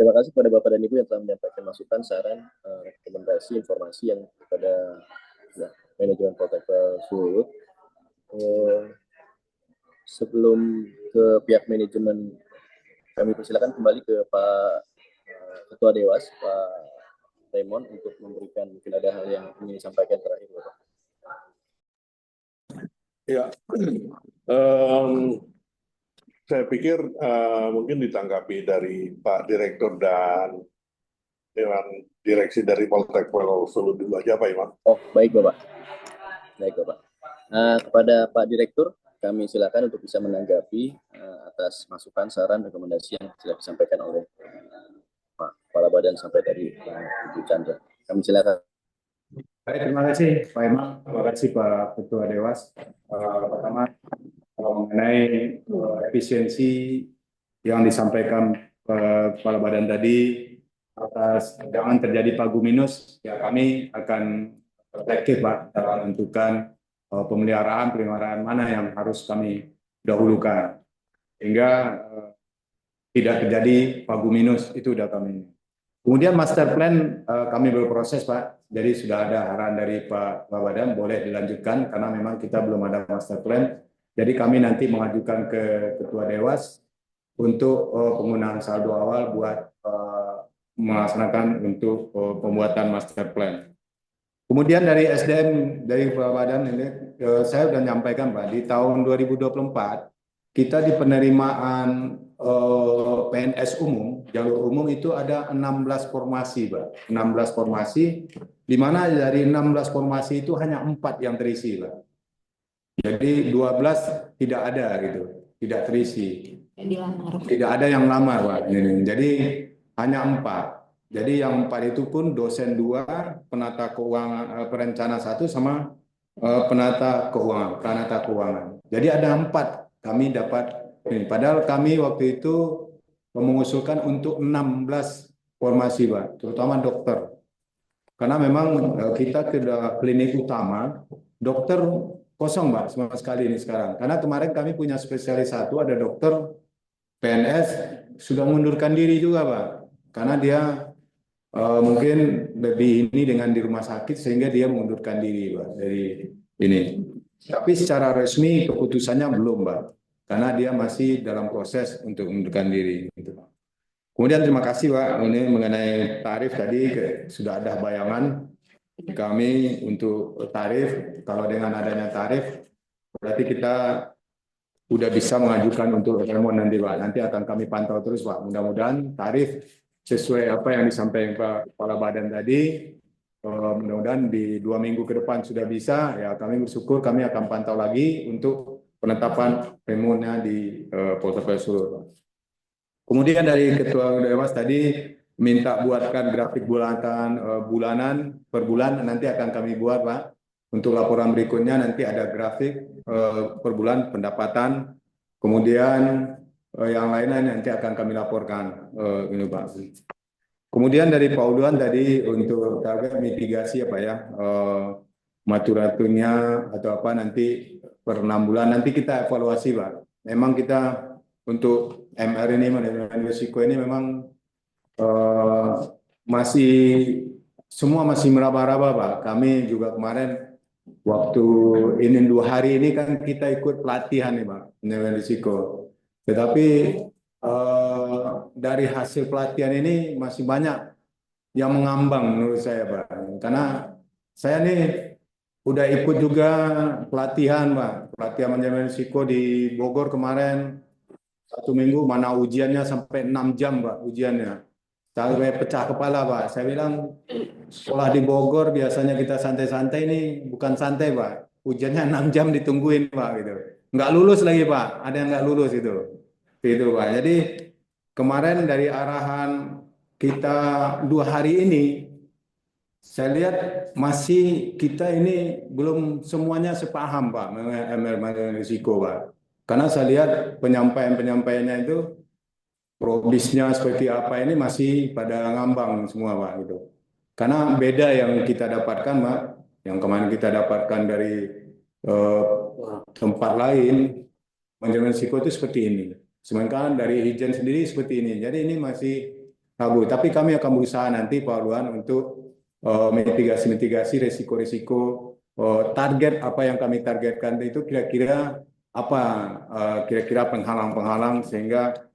Terima kasih kepada Bapak dan Ibu yang telah menyampaikan masukan, saran, rekomendasi, informasi yang kepada manajemen Poltekkes Sulut. Sebelum ke pihak manajemen, kami persilakan kembali ke Pak Ketua Dewas, Pak Raymond, untuk memberikan mungkin ada hal yang ingin disampaikan terakhir, Bapak. Ya, saya pikir mungkin ditanggapi dari Pak Direktur dan Dewan Direksi dari Poltekkes Sulut dulu aja, Pak Iman. Oh, baik Bapak. Baik Bapak. Kepada Pak Direktur, kami silakan untuk bisa menanggapi atas masukan, saran, rekomendasi yang sudah disampaikan oleh Pak Kepala Badan sampai tadi Ibu Chandra. Kami silakan. Baik, terima kasih Pak Imam, terima kasih Pak Ketua Dewas. Pertama, mengenai efisiensi yang disampaikan Kepala Badan tadi atas jangan terjadi pagu minus, ya kami akan reflektif Pak dalam menentukan pemeliharaan mana yang harus kami dahulukan hingga tidak terjadi pagu minus, itu sudah kami. Kemudian master plan kami berproses Pak, jadi sudah ada arahan dari Pak Badan boleh dilanjutkan karena memang kita belum ada master plan. Jadi kami nanti mengajukan ke Ketua Dewas untuk penggunaan saldo awal buat melaksanakan untuk pembuatan master plan. Kemudian dari SDM dari Kepala Badan ini saya sudah menyampaikan Pak, di tahun 2024 kita di penerimaan PNS umum, jalur umum itu ada 16 formasi Pak, 16 formasi, di mana dari 16 formasi itu hanya 4 yang terisi Pak. Jadi 12 tidak ada gitu. tidak terisi. Dilamar. Tidak ada yang lamar, Pak. Jadi hanya 4. Jadi yang 4 itu pun dosen 2, penata keuangan, perencana 1 sama penata keuangan. Jadi ada 4 kami dapat ini. Padahal kami waktu itu mengusulkan untuk 16 formasi, Pak, terutama dokter. Karena memang kita ke klinik utama, dokter kosong, Pak, sama sekali ini sekarang. Karena kemarin kami punya spesialis 1, ada dokter PNS sudah mengundurkan diri juga, Pak. Karena dia mungkin lebih ini dengan di rumah sakit sehingga dia mengundurkan diri, Pak, dari ini. Tapi secara resmi keputusannya belum, Pak, karena dia masih dalam proses untuk mengundurkan diri. Gitu, Pak. Kemudian terima kasih, Pak, ini mengenai tarif tadi sudah ada bayangan kami untuk tarif. Kalau dengan adanya tarif berarti kita udah bisa mengajukan untuk remon nanti, Pak. Nanti akan kami pantau terus, Pak. Mudah-mudahan tarif sesuai apa yang disampaikan Pak Kepala Badan tadi, mudah-mudahan di 2 minggu ke depan sudah bisa. Ya, kami bersyukur, kami akan pantau lagi untuk penetapan remonnya di Polres Solo. Kemudian dari Ketua Dewas tadi minta buatkan grafik bulanan per bulan, nanti akan kami buat, Pak. Untuk laporan berikutnya nanti ada grafik per bulan pendapatan, kemudian yang lainnya nanti akan kami laporkan, ini, Pak. Kemudian dari Pak Uduan tadi untuk target mitigasi apa ya, maturatunya atau apa nanti per 6 bulan nanti kita evaluasi, Pak. Memang kita untuk MR ini manajemen risiko ini memang semua masih meraba-raba, Pak. Kami juga kemarin waktu ini 2 hari ini kan kita ikut pelatihan nih, Pak, manajemen risiko. Tetapi dari hasil pelatihan ini masih banyak yang mengambang menurut saya, Pak. Karena saya nih udah ikut juga pelatihan, Pak. Pelatihan manajemen risiko di Bogor kemarin 1 minggu, mana ujiannya sampai 6 jam, Pak, ujiannya. Sampai pecah kepala, Pak. Saya bilang sekolah di Bogor biasanya kita santai-santai, ini bukan santai, Pak. Ujiannya 6 jam ditungguin, Pak, gitu. Nggak lulus lagi, Pak. Ada yang nggak lulus itu. Itu, Pak. Jadi kemarin dari arahan kita 2 hari ini, saya lihat masih kita ini belum semuanya sepaham, Pak, mengenai risiko, Pak. Karena saya lihat penyampaiannya itu probisnya seperti apa ini masih pada ngambang semua, Pak, gitu. Karena beda yang kita dapatkan, Pak, yang kemarin kita dapatkan dari tempat lain, manajemen risiko itu seperti ini. Sementara dari Ijen sendiri seperti ini. Jadi ini masih ragu. Tapi kami akan berusaha nanti, Pak Luan, untuk mitigasi risiko-risiko, target apa yang kami targetkan itu kira-kira apa, kira-kira penghalang-penghalang sehingga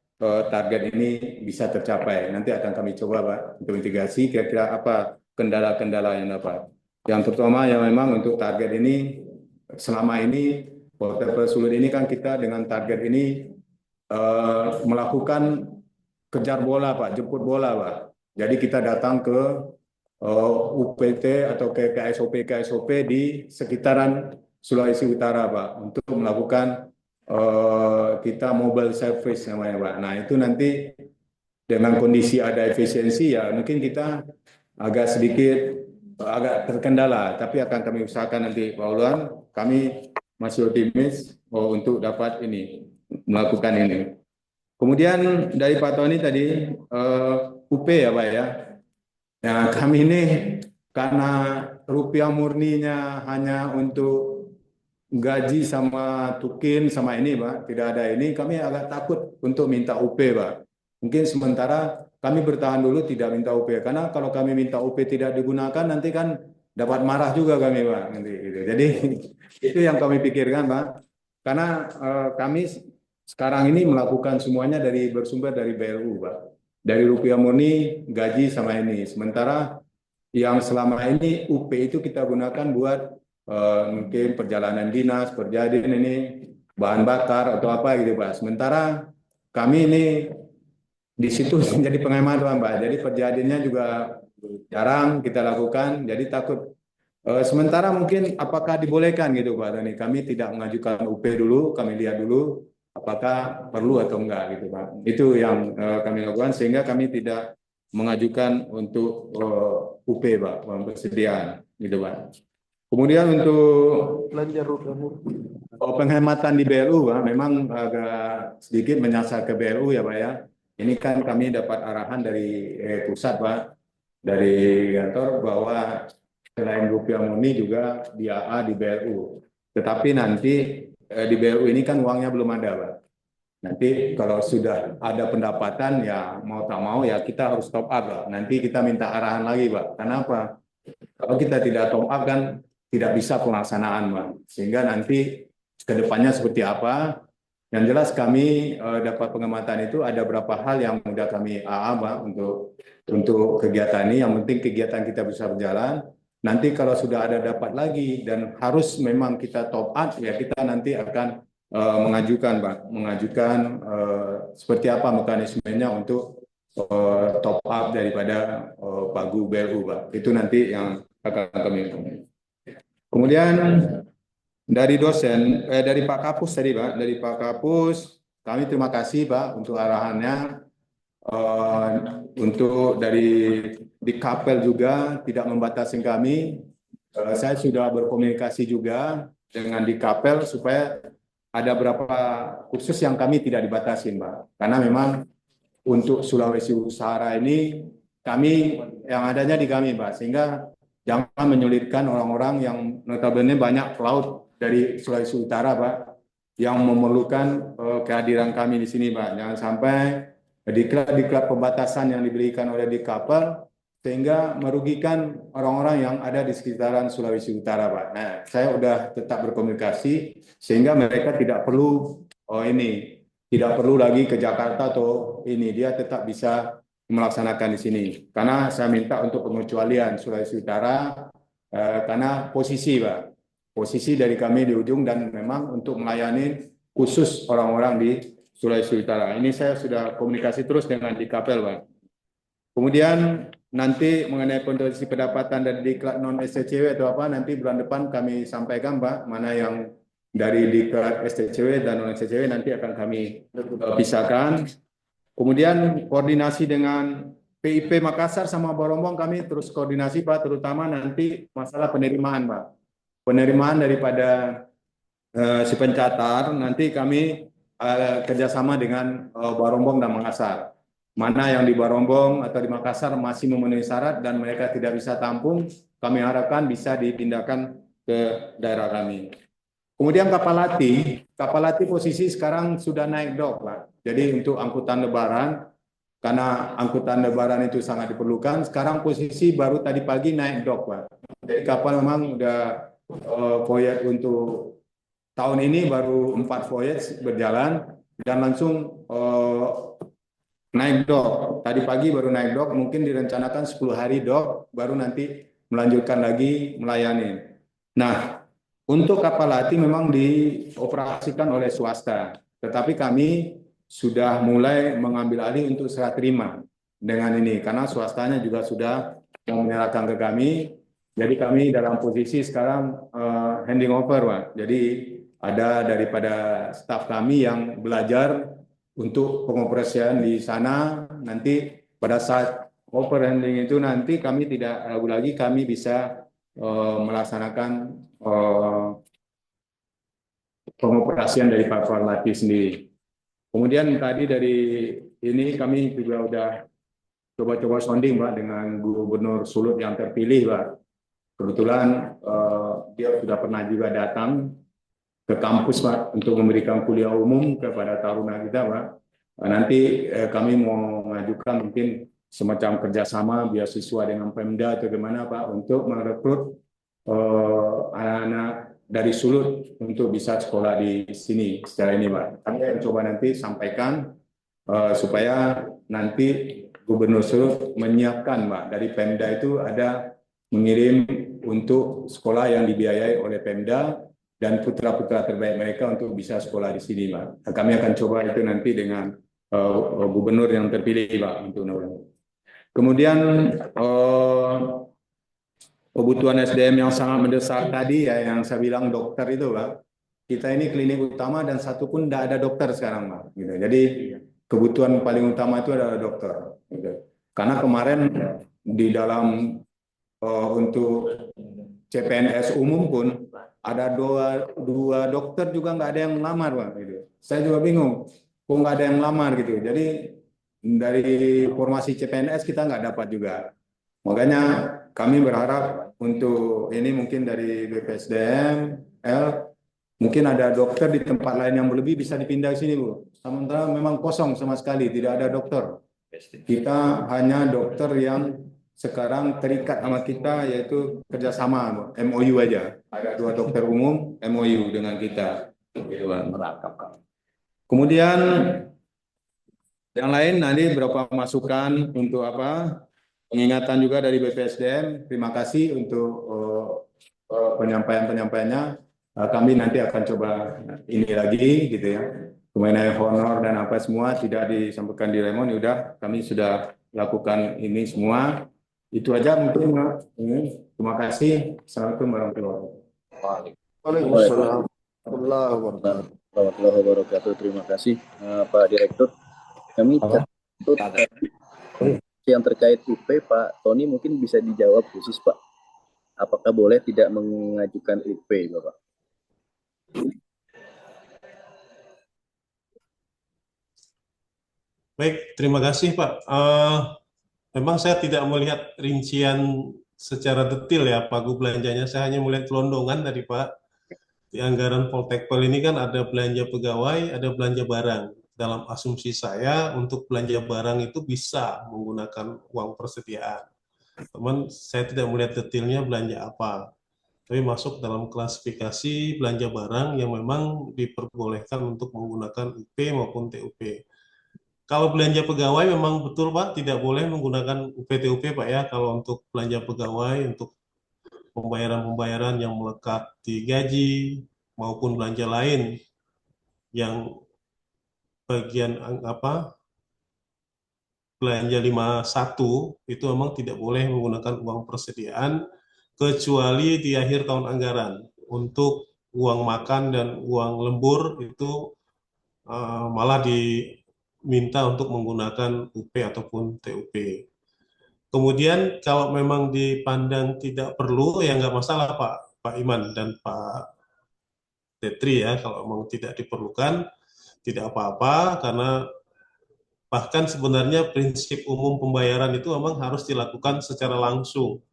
target ini bisa tercapai. Nanti akan kami coba, Pak, untuk mitigasi kira-kira apa kendala-kendala yang dapat. Yang terutama yang memang untuk target ini selama ini Polres Sulut ini kan kita dengan target ini melakukan kejar bola, Pak, jemput bola, Pak. Jadi kita datang ke UPT atau ke KSOP di sekitaran Sulawesi Utara, Pak, untuk melakukan kita mobile service namanya, Pak. Nah, itu nanti dengan kondisi ada efisiensi ya mungkin kita agak terkendala, tapi akan kami usahakan nanti, Pak Uluan. Kami masih optimis untuk dapat ini melakukan ini. Kemudian dari Pak Tony tadi UP ya, Pak, ya. Nah, kami ini karena rupiah murninya hanya untuk gaji sama tukin sama ini, Pak, tidak ada ini, kami agak takut untuk minta UP, Pak. Mungkin sementara kami bertahan dulu tidak minta UP, karena kalau kami minta UP tidak digunakan nanti kan dapat marah juga kami, Pak. Nanti, gitu. Jadi itu yang kami pikirkan, Pak. Karena kami sekarang ini melakukan semuanya bersumber dari BLU, Pak. Dari rupiah murni, gaji sama ini. Sementara yang selama ini UP itu kita gunakan buat mungkin perjalanan dinas, perjadian ini, bahan bakar atau apa gitu, Pak. Sementara kami ini di situ menjadi penghemat, Pak. Jadi perjadiannya juga jarang kita lakukan, jadi takut. Sementara mungkin apakah dibolehkan gitu, Pak. Kami tidak mengajukan UP dulu, kami lihat dulu apakah perlu atau enggak gitu Pak. Itu yang kami lakukan sehingga kami tidak mengajukan untuk UP Pak, uang persediaan gitu Pak. Kemudian untuk penghematan di BLU Pak, memang agak sedikit menyasar ke BLU ya Pak ya. Ini kan kami dapat arahan dari pusat Pak, dari kantor bahwa selain rupiah murni juga di AA di BLU. Tetapi nanti di BLU ini kan uangnya belum ada Pak. Nanti kalau sudah ada pendapatan ya mau tak mau ya kita harus top up Pak. Nanti kita minta arahan lagi Pak. Kenapa? Kalau kita tidak top up kan tidak bisa pelaksanaan Pak. Sehingga nanti ke depannya seperti apa? Yang jelas kami dapat pengamatan itu ada beberapa hal yang sudah kami AA Pak untuk kegiatan ini. Yang penting kegiatan kita bisa berjalan. Nanti kalau sudah ada dapat lagi dan harus memang kita top up ya kita nanti akan mengajukan Pak, seperti apa mekanismenya untuk top up daripada pagu BLU Pak. Itu nanti yang akan kami. Kemudian dari dosen, dari Pak Kapus tadi Pak, dari Pak Kapus kami terima kasih Pak untuk arahannya. Untuk dari di Kapel juga tidak membatasi kami. Saya sudah berkomunikasi juga dengan di Kapel supaya ada beberapa kursus yang kami tidak dibatasi Mbak. Karena memang untuk Sulawesi Utara ini kami yang adanya di kami Mbak. Sehingga jangan menyulitkan orang-orang yang notabene banyak pelaut dari Sulawesi Utara Pak yang memerlukan kehadiran kami di sini Pak. Jangan sampai diklat pembatasan yang diberikan oleh di Kapel sehingga merugikan orang-orang yang ada di sekitaran Sulawesi Utara Pak. Nah, saya sudah tetap berkomunikasi sehingga mereka tidak perlu tidak perlu lagi ke Jakarta atau dia tetap bisa melaksanakan di sini. Karena saya minta untuk pengecualian Sulawesi Utara karena posisi Pak. Posisi dari kami di ujung dan memang untuk melayani khusus orang-orang di Sulawesi Utara. Ini saya sudah komunikasi terus dengan di Kapel Pak. Kemudian nanti mengenai kondisi pendapatan dari diklat non STCW atau apa nanti bulan depan kami sampaikan Pak, mana yang dari diklat STCW dan non STCW nanti akan kami pisahkan. Kemudian koordinasi dengan PIP Makassar sama Barombong kami terus koordinasi Pak, terutama nanti masalah penerimaan Pak. Penerimaan daripada si pencatat nanti kami kerjasama dengan Barombong dan Makassar. Mana yang di Barombong atau di Makassar masih memenuhi syarat dan mereka tidak bisa tampung, kami harapkan bisa dipindahkan ke daerah kami. Kemudian kapal latih posisi sekarang sudah naik dok Pak. Jadi untuk angkutan lebaran, karena angkutan lebaran itu sangat diperlukan, sekarang posisi baru tadi pagi naik dok Pak. Jadi kapal memang udah voyage untuk tahun ini baru 4 voyage berjalan dan langsung naik dok. Tadi pagi baru naik dok, mungkin direncanakan 10 hari dok, baru nanti melanjutkan lagi melayani. Nah, untuk kapal latih memang dioperasikan oleh swasta, tetapi kami sudah mulai mengambil alih untuk serah terima dengan ini, karena swastanya juga sudah menyerahkan ke kami. Jadi kami dalam posisi sekarang handing over Pak. Jadi ada daripada staf kami yang belajar untuk pengoperasian di sana. Nanti pada saat overhandling itu nanti kami tidak ragu lagi, kami bisa melaksanakan pengoperasian dari kapal latih sendiri. Kemudian tadi dari ini kami juga udah coba-coba sounding Pak dengan Gubernur Sulut yang terpilih Pak. Kebetulan dia sudah pernah juga datang ke kampus Pak untuk memberikan kuliah umum kepada taruna kita Pak. Nanti kami mau mengajukan mungkin semacam kerjasama beasiswa dengan Pemda atau gimana Pak untuk merekrut anak-anak dari Sulut untuk bisa sekolah di sini secara ini Pak. Kami akan coba nanti sampaikan supaya nanti Gubernur Sulut menyiapkan Pak dari Pemda itu ada mengirim untuk sekolah yang dibiayai oleh Pemda dan putra-putra terbaik mereka untuk bisa sekolah di sini Pak. Kami akan coba itu nanti dengan Gubernur yang terpilih Pak untuk kemudian kebutuhan SDM yang sangat mendesak tadi ya yang saya bilang dokter itu Pak. kita ini klinik utama dan satu pun tidak ada dokter sekarang, Pak. Gitu. Jadi kebutuhan paling utama itu adalah dokter. Gitu. Karena kemarin di dalam untuk CPNS umum pun ada dua dokter juga nggak ada yang melamar, Pak. Gitu. Saya juga bingung, kok nggak ada yang melamar gitu. Jadi dari formasi CPNS kita nggak dapat juga. Makanya kami berharap untuk ini mungkin dari BPSDM, mungkin ada dokter di tempat lain yang lebih bisa dipindah ke sini, Bu. Sementara memang kosong sama sekali, tidak ada dokter. Kita hanya dokter yang sekarang terikat sama kita, yaitu kerjasama, MOU aja. Ada 2 dokter umum, MOU dengan kita. Kemudian yang lain nanti beberapa masukan untuk apa? Pengingatan juga dari BPSDM. Terima kasih untuk penyampaiannya. Kami nanti akan coba ini lagi gitu ya. Mengenai honor dan apa semua tidak disampaikan di Raimon, udah kami sudah lakukan ini semua. Itu aja mungkin. Terima kasih. Assalamualaikum warahmatullahi wabarakatuh. Waalaikumsalam warahmatullahi wabarakatuh. Terima kasih Pak Direktur. Kami untuk yang terkait UP, Pak Tony mungkin bisa dijawab khusus, Pak. Apakah boleh tidak mengajukan UP, Bapak? Baik, terima kasih Pak. Memang saya tidak melihat rincian secara detail ya pagu belanjanya. Saya hanya melihat gelondongan tadi Pak. Di anggaran Poltekpel ini kan ada belanja pegawai, ada belanja barang. Dalam asumsi saya untuk belanja barang itu bisa menggunakan uang persediaan. Teman, saya tidak melihat detailnya belanja apa. Tapi masuk dalam klasifikasi belanja barang yang memang diperbolehkan untuk menggunakan UP maupun TUP. Kalau belanja pegawai memang betul Pak, tidak boleh menggunakan UP-TUP Pak ya. Kalau untuk belanja pegawai, untuk pembayaran-pembayaran yang melekat di gaji maupun belanja lain yang bagian apa belanja 51 itu memang tidak boleh menggunakan uang persediaan kecuali di akhir tahun anggaran. Untuk uang makan dan uang lembur itu malah diminta untuk menggunakan UP ataupun TUP. Kemudian kalau memang dipandang tidak perlu ya nggak masalah Pak Iman dan Pak Tetri ya, kalau memang tidak diperlukan tidak apa-apa, karena bahkan sebenarnya prinsip umum pembayaran itu memang harus dilakukan secara langsung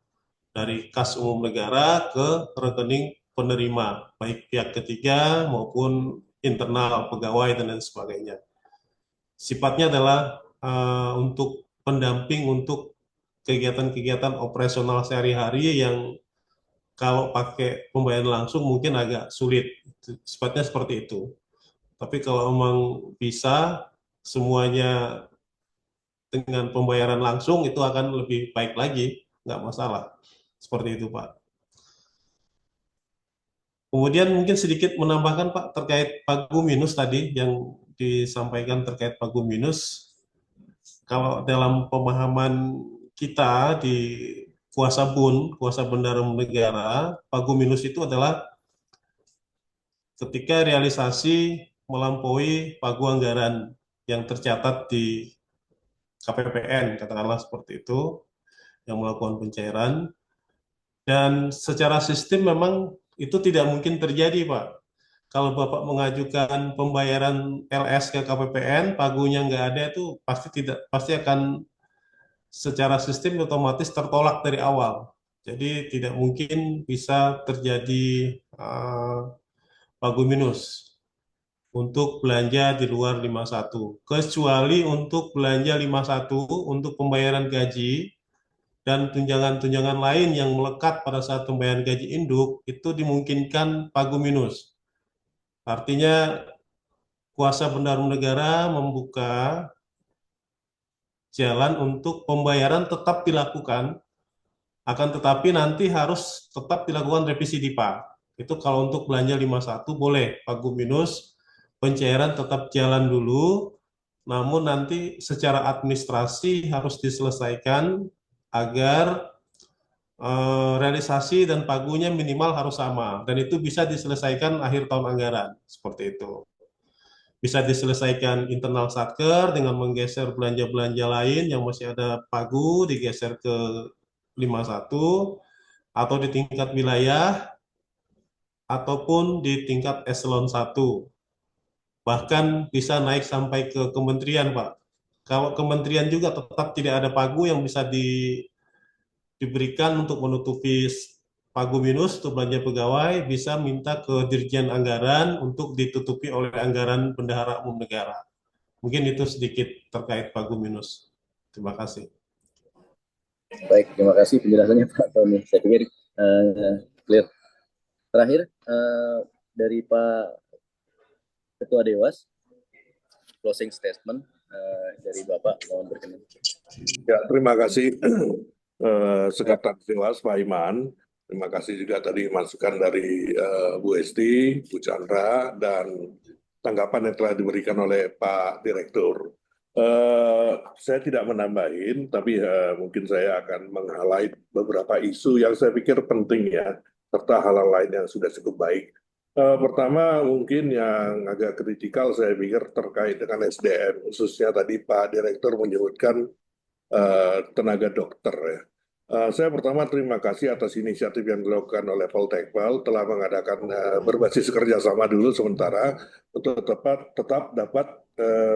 dari kas umum negara ke rekening penerima, baik pihak ketiga maupun internal pegawai dan lain sebagainya. Sifatnya adalah untuk pendamping untuk kegiatan-kegiatan operasional sehari-hari yang kalau pakai pembayaran langsung mungkin agak sulit. Sifatnya seperti itu. Tapi kalau memang bisa semuanya dengan pembayaran langsung itu akan lebih baik lagi, nggak masalah. Seperti itu Pak. Kemudian mungkin sedikit menambahkan Pak terkait pagu minus tadi yang disampaikan terkait pagu minus. Kalau dalam pemahaman kita di kuasa bendahara negara, pagu minus itu adalah ketika realisasi melampaui pagu anggaran yang tercatat di KPPN, katakanlah seperti itu, yang melakukan pencairan. Dan secara sistem memang itu tidak mungkin terjadi, Pak. Kalau Bapak mengajukan pembayaran LS ke KPPN, pagunya nggak ada, itu pasti akan secara sistem otomatis tertolak dari awal. Jadi tidak mungkin bisa terjadi pagu minus untuk belanja di luar 51. Kecuali untuk belanja 51 untuk pembayaran gaji dan tunjangan-tunjangan lain yang melekat pada saat pembayaran gaji induk, itu dimungkinkan pagu minus. Artinya kuasa bendahara negara membuka jalan untuk pembayaran tetap dilakukan, akan tetapi nanti harus tetap dilakukan revisi DIPA. Itu kalau untuk belanja 51 boleh pagu minus, pencairan tetap jalan dulu, namun nanti secara administrasi harus diselesaikan agar realisasi dan pagunya minimal harus sama, dan itu bisa diselesaikan akhir tahun anggaran, seperti itu. Bisa diselesaikan internal satker dengan menggeser belanja-belanja lain yang masih ada pagu, digeser ke 51, atau di tingkat wilayah, ataupun di tingkat eselon 1. Bahkan bisa naik sampai ke kementerian, Pak. Kalau kementerian juga tetap tidak ada pagu yang bisa diberikan untuk menutupi pagu minus untuk belanja pegawai, bisa minta ke Dirjen Anggaran untuk ditutupi oleh anggaran Bendahara Umum Negara. Mungkin itu sedikit terkait pagu minus. Terima kasih. Baik, terima kasih penjelasannya Pak Tony. Saya pikir clear. Terakhir dari Pak Ketua Dewas, closing statement dari Bapak, mohon berkenan. Ya, terima kasih Sekretaris Dewas Pak Iman. Terima kasih juga tadi masukan dari Bu Esti, Bu Chandra, dan tanggapan yang telah diberikan oleh Pak Direktur. Saya tidak menambahin, tapi mungkin saya akan meng-highlight beberapa isu yang saya pikir penting ya, serta hal-hal lain yang sudah cukup baik. Pertama mungkin yang agak kritikal saya pikir terkait dengan SDM, khususnya tadi Pak Direktur menyebutkan tenaga dokter ya. Saya pertama terima kasih atas inisiatif yang dilakukan oleh Poltekpol telah mengadakan berbasis kerjasama dulu sementara untuk tetap dapat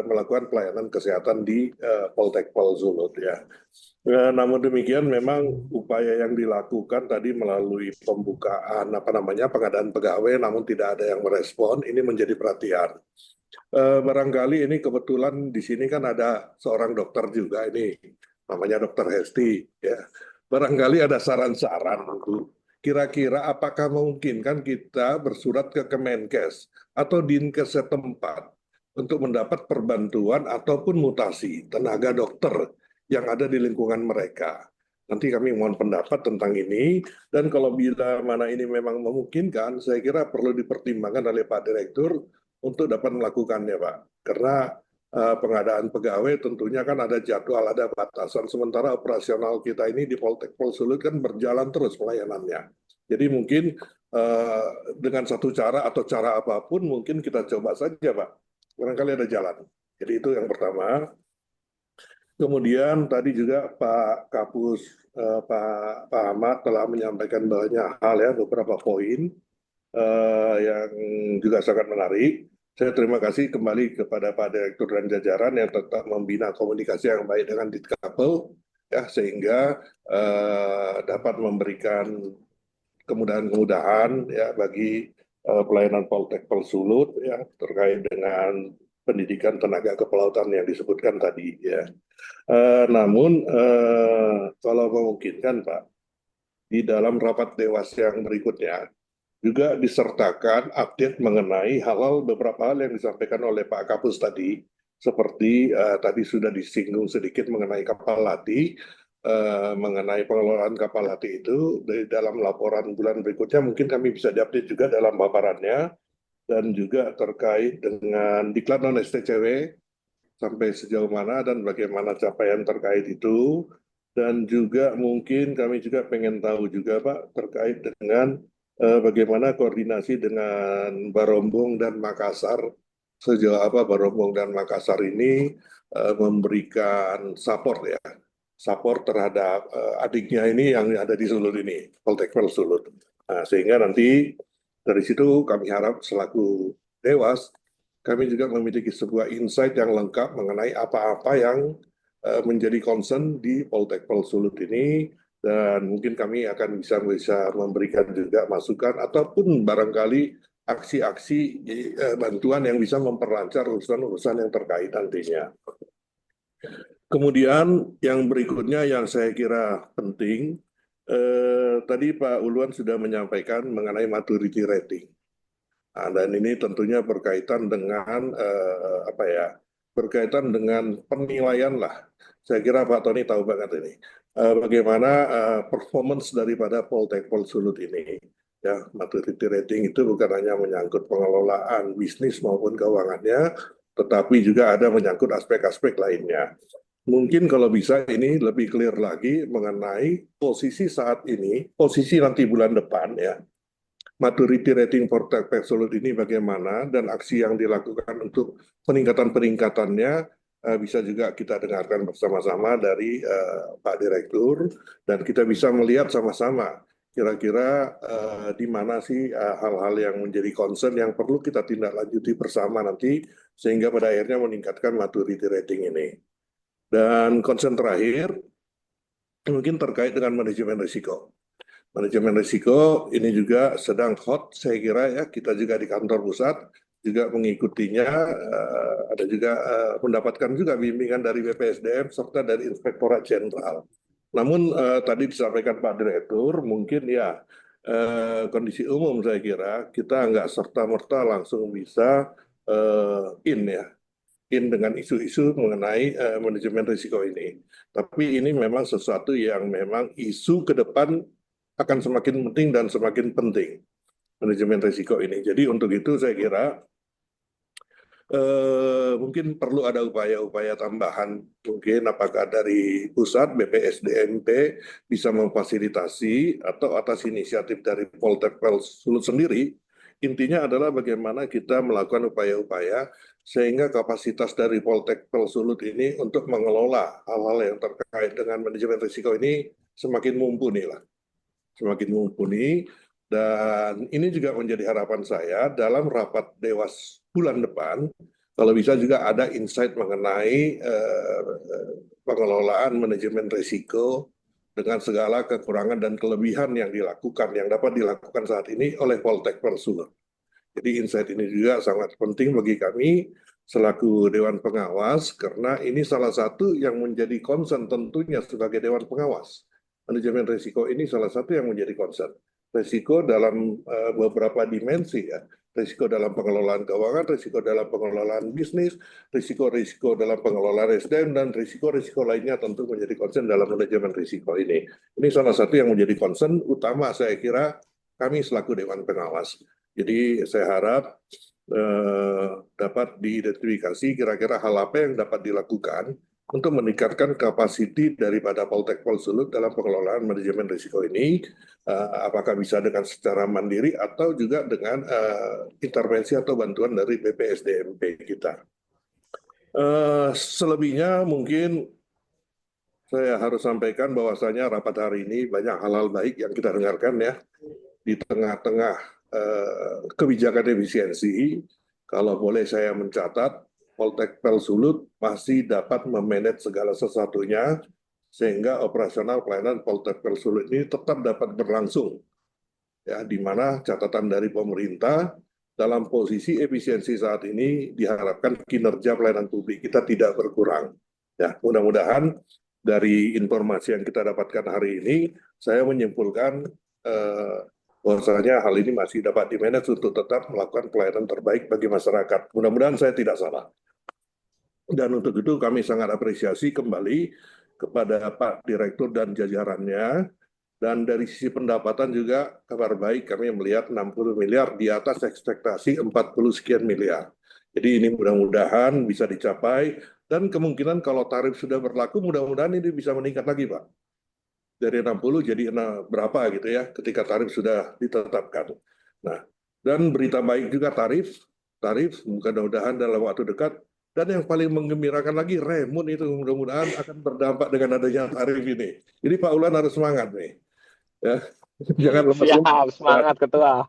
melakukan pelayanan kesehatan di Poltekpol Sulut ya. Namun demikian memang upaya yang dilakukan tadi melalui pembukaan pengadaan pegawai namun tidak ada yang merespon, ini menjadi perhatian. Barangkali ini kebetulan di sini kan ada seorang dokter juga ini namanya Dokter Hesti ya. Barangkali ada saran-saran kira-kira apakah mungkin kan kita bersurat ke Kemenkes atau Dinkes setempat untuk mendapat perbantuan ataupun mutasi tenaga dokter yang ada di lingkungan mereka. Nanti kami mohon pendapat tentang ini, dan kalau bila mana ini memang memungkinkan, saya kira perlu dipertimbangkan oleh Pak Direktur untuk dapat melakukannya, Pak. Karena pengadaan pegawai tentunya kan ada jadwal, ada batasan, sementara operasional kita ini di Poltekpol Sulut kan berjalan terus pelayanannya. Jadi mungkin dengan satu cara atau cara apapun mungkin kita coba saja, Pak. Barangkali ada jalan. Jadi itu yang pertama. Kemudian tadi juga Pak Kapus, Pak Ahmad telah menyampaikan banyak hal ya, beberapa poin yang juga sangat menarik. Saya terima kasih kembali kepada Pak Direktur dan jajaran yang tetap membina komunikasi yang baik dengan Ditkapel ya, sehingga dapat memberikan kemudahan-kemudahan ya bagi pelayanan Poltekpol Sulut ya terkait dengan pendidikan tenaga kepelautan yang disebutkan tadi ya. Namun kalau memungkinkan Pak, di dalam rapat Dewas yang berikutnya juga disertakan update mengenai beberapa hal yang disampaikan oleh Pak Kapus tadi, seperti tadi sudah disinggung sedikit mengenai kapal latih, mengenai pengelolaan kapal latih itu dari dalam laporan bulan berikutnya mungkin kami bisa diupdate juga dalam paparannya, dan juga terkait dengan diklat non STCW sampai sejauh mana dan bagaimana capaian terkait itu, dan juga mungkin kami juga pengen tahu juga Pak terkait dengan bagaimana koordinasi dengan Barombong dan Makassar, sejauh apa Barombong dan Makassar ini memberikan support ya, support terhadap adiknya ini yang ada di Sulut ini, Poltekpol Sulut. Nah, sehingga nanti dari situ kami harap selaku Dewas, kami juga memiliki sebuah insight yang lengkap mengenai apa-apa yang menjadi concern di Poltekpol Sulut ini, dan mungkin kami akan bisa memberikan juga masukan ataupun barangkali aksi-aksi bantuan yang bisa memperlancar urusan-urusan yang terkait nantinya. Kemudian yang berikutnya yang saya kira penting, tadi Pak Uluan sudah menyampaikan mengenai maturity rating. Nah, dan ini tentunya berkaitan dengan berkaitan dengan penilaian lah. Saya kira Pak Tony tahu banget ini bagaimana performance daripada Poltekpol Sulut ini. Ya, maturity rating itu bukan hanya menyangkut pengelolaan bisnis maupun keuangannya, tetapi juga ada menyangkut aspek-aspek lainnya. mungkin kalau bisa ini lebih clear lagi mengenai posisi saat ini, posisi nanti bulan depan ya, maturity rating for tax absolute ini bagaimana dan aksi yang dilakukan untuk peningkatannya bisa juga kita dengarkan bersama-sama dari Pak Direktur dan kita bisa melihat sama-sama kira-kira di mana sih hal-hal yang menjadi concern yang perlu kita tindak lanjuti bersama nanti sehingga pada akhirnya meningkatkan maturity rating ini. Dan concern terakhir mungkin terkait dengan manajemen risiko. Manajemen risiko ini juga sedang hot saya kira ya, kita juga di kantor pusat juga mengikutinya, ada juga mendapatkan juga bimbingan dari BPSDM serta dari Inspektorat Jenderal. Namun tadi disampaikan Pak Direktur, mungkin ya kondisi umum saya kira kita nggak serta-merta langsung bisa in dengan isu-isu mengenai manajemen risiko ini. Tapi ini memang sesuatu yang memang isu ke depan akan semakin penting dan semakin penting manajemen risiko ini. Jadi untuk itu saya kira mungkin perlu ada upaya-upaya tambahan, mungkin apakah dari pusat BPSDMP bisa memfasilitasi atau atas inisiatif dari Poltekkes Sulut sendiri. Intinya adalah bagaimana kita melakukan upaya-upaya sehingga kapasitas dari Poltekkes Sulut ini untuk mengelola hal-hal yang terkait dengan manajemen risiko ini semakin mumpuni lah. Semakin mumpuni, dan ini juga menjadi harapan saya dalam rapat Dewas bulan depan, kalau bisa juga ada insight mengenai pengelolaan manajemen risiko dengan segala kekurangan dan kelebihan yang dilakukan, yang dapat dilakukan saat ini oleh Poltekkes Sulut. Jadi insight ini juga sangat penting bagi kami selaku Dewan Pengawas, karena ini salah satu yang menjadi concern tentunya sebagai Dewan Pengawas. Manajemen risiko ini salah satu yang menjadi concern. Risiko dalam beberapa dimensi ya, risiko dalam pengelolaan keuangan, risiko dalam pengelolaan bisnis, risiko-risiko dalam pengelolaan SDM, dan risiko-risiko lainnya tentu menjadi concern dalam manajemen risiko ini. Ini salah satu yang menjadi concern utama saya kira kami selaku Dewan Pengawas. Jadi saya harap dapat diidentifikasi kira-kira hal apa yang dapat dilakukan untuk meningkatkan kapasiti daripada Poltekkes Sulut dalam pengelolaan manajemen risiko ini, apakah bisa dengan secara mandiri atau juga dengan intervensi atau bantuan dari BPSDMP kita. Selebihnya mungkin saya harus sampaikan bahwasanya rapat hari ini banyak hal-hal baik yang kita dengarkan ya, di tengah-tengah kebijakan efisiensi. Kalau boleh saya mencatat, Poltekkes Sulut masih dapat memanage segala sesuatunya sehingga operasional pelayanan Poltekkes Sulut ini tetap dapat berlangsung. Ya, di mana catatan dari pemerintah dalam posisi efisiensi saat ini diharapkan kinerja pelayanan publik kita tidak berkurang. Ya, mudah-mudahan dari informasi yang kita dapatkan hari ini, saya menyimpulkan bahwasanya hal ini masih dapat dimanage untuk tetap melakukan pelayanan terbaik bagi masyarakat. Mudah-mudahan saya tidak salah. Dan untuk itu kami sangat apresiasi kembali kepada Pak Direktur dan jajarannya. Dan dari sisi pendapatan juga kabar baik, kami melihat 60 miliar di atas ekspektasi 40 sekian miliar. Jadi ini mudah-mudahan bisa dicapai, dan kemungkinan kalau tarif sudah berlaku, mudah-mudahan ini bisa meningkat lagi, Pak. Dari 60 jadi berapa gitu ya, ketika tarif sudah ditetapkan. Nah, dan berita baik juga tarif mudah-mudahan dalam waktu dekat. Dan yang paling menggembirakan lagi, Remun itu mudah-mudahan akan berdampak dengan adanya tarif ini. Jadi Pak Ulan harus semangat nih. Ya. Jangan lemas. Siap, semangat Ketua.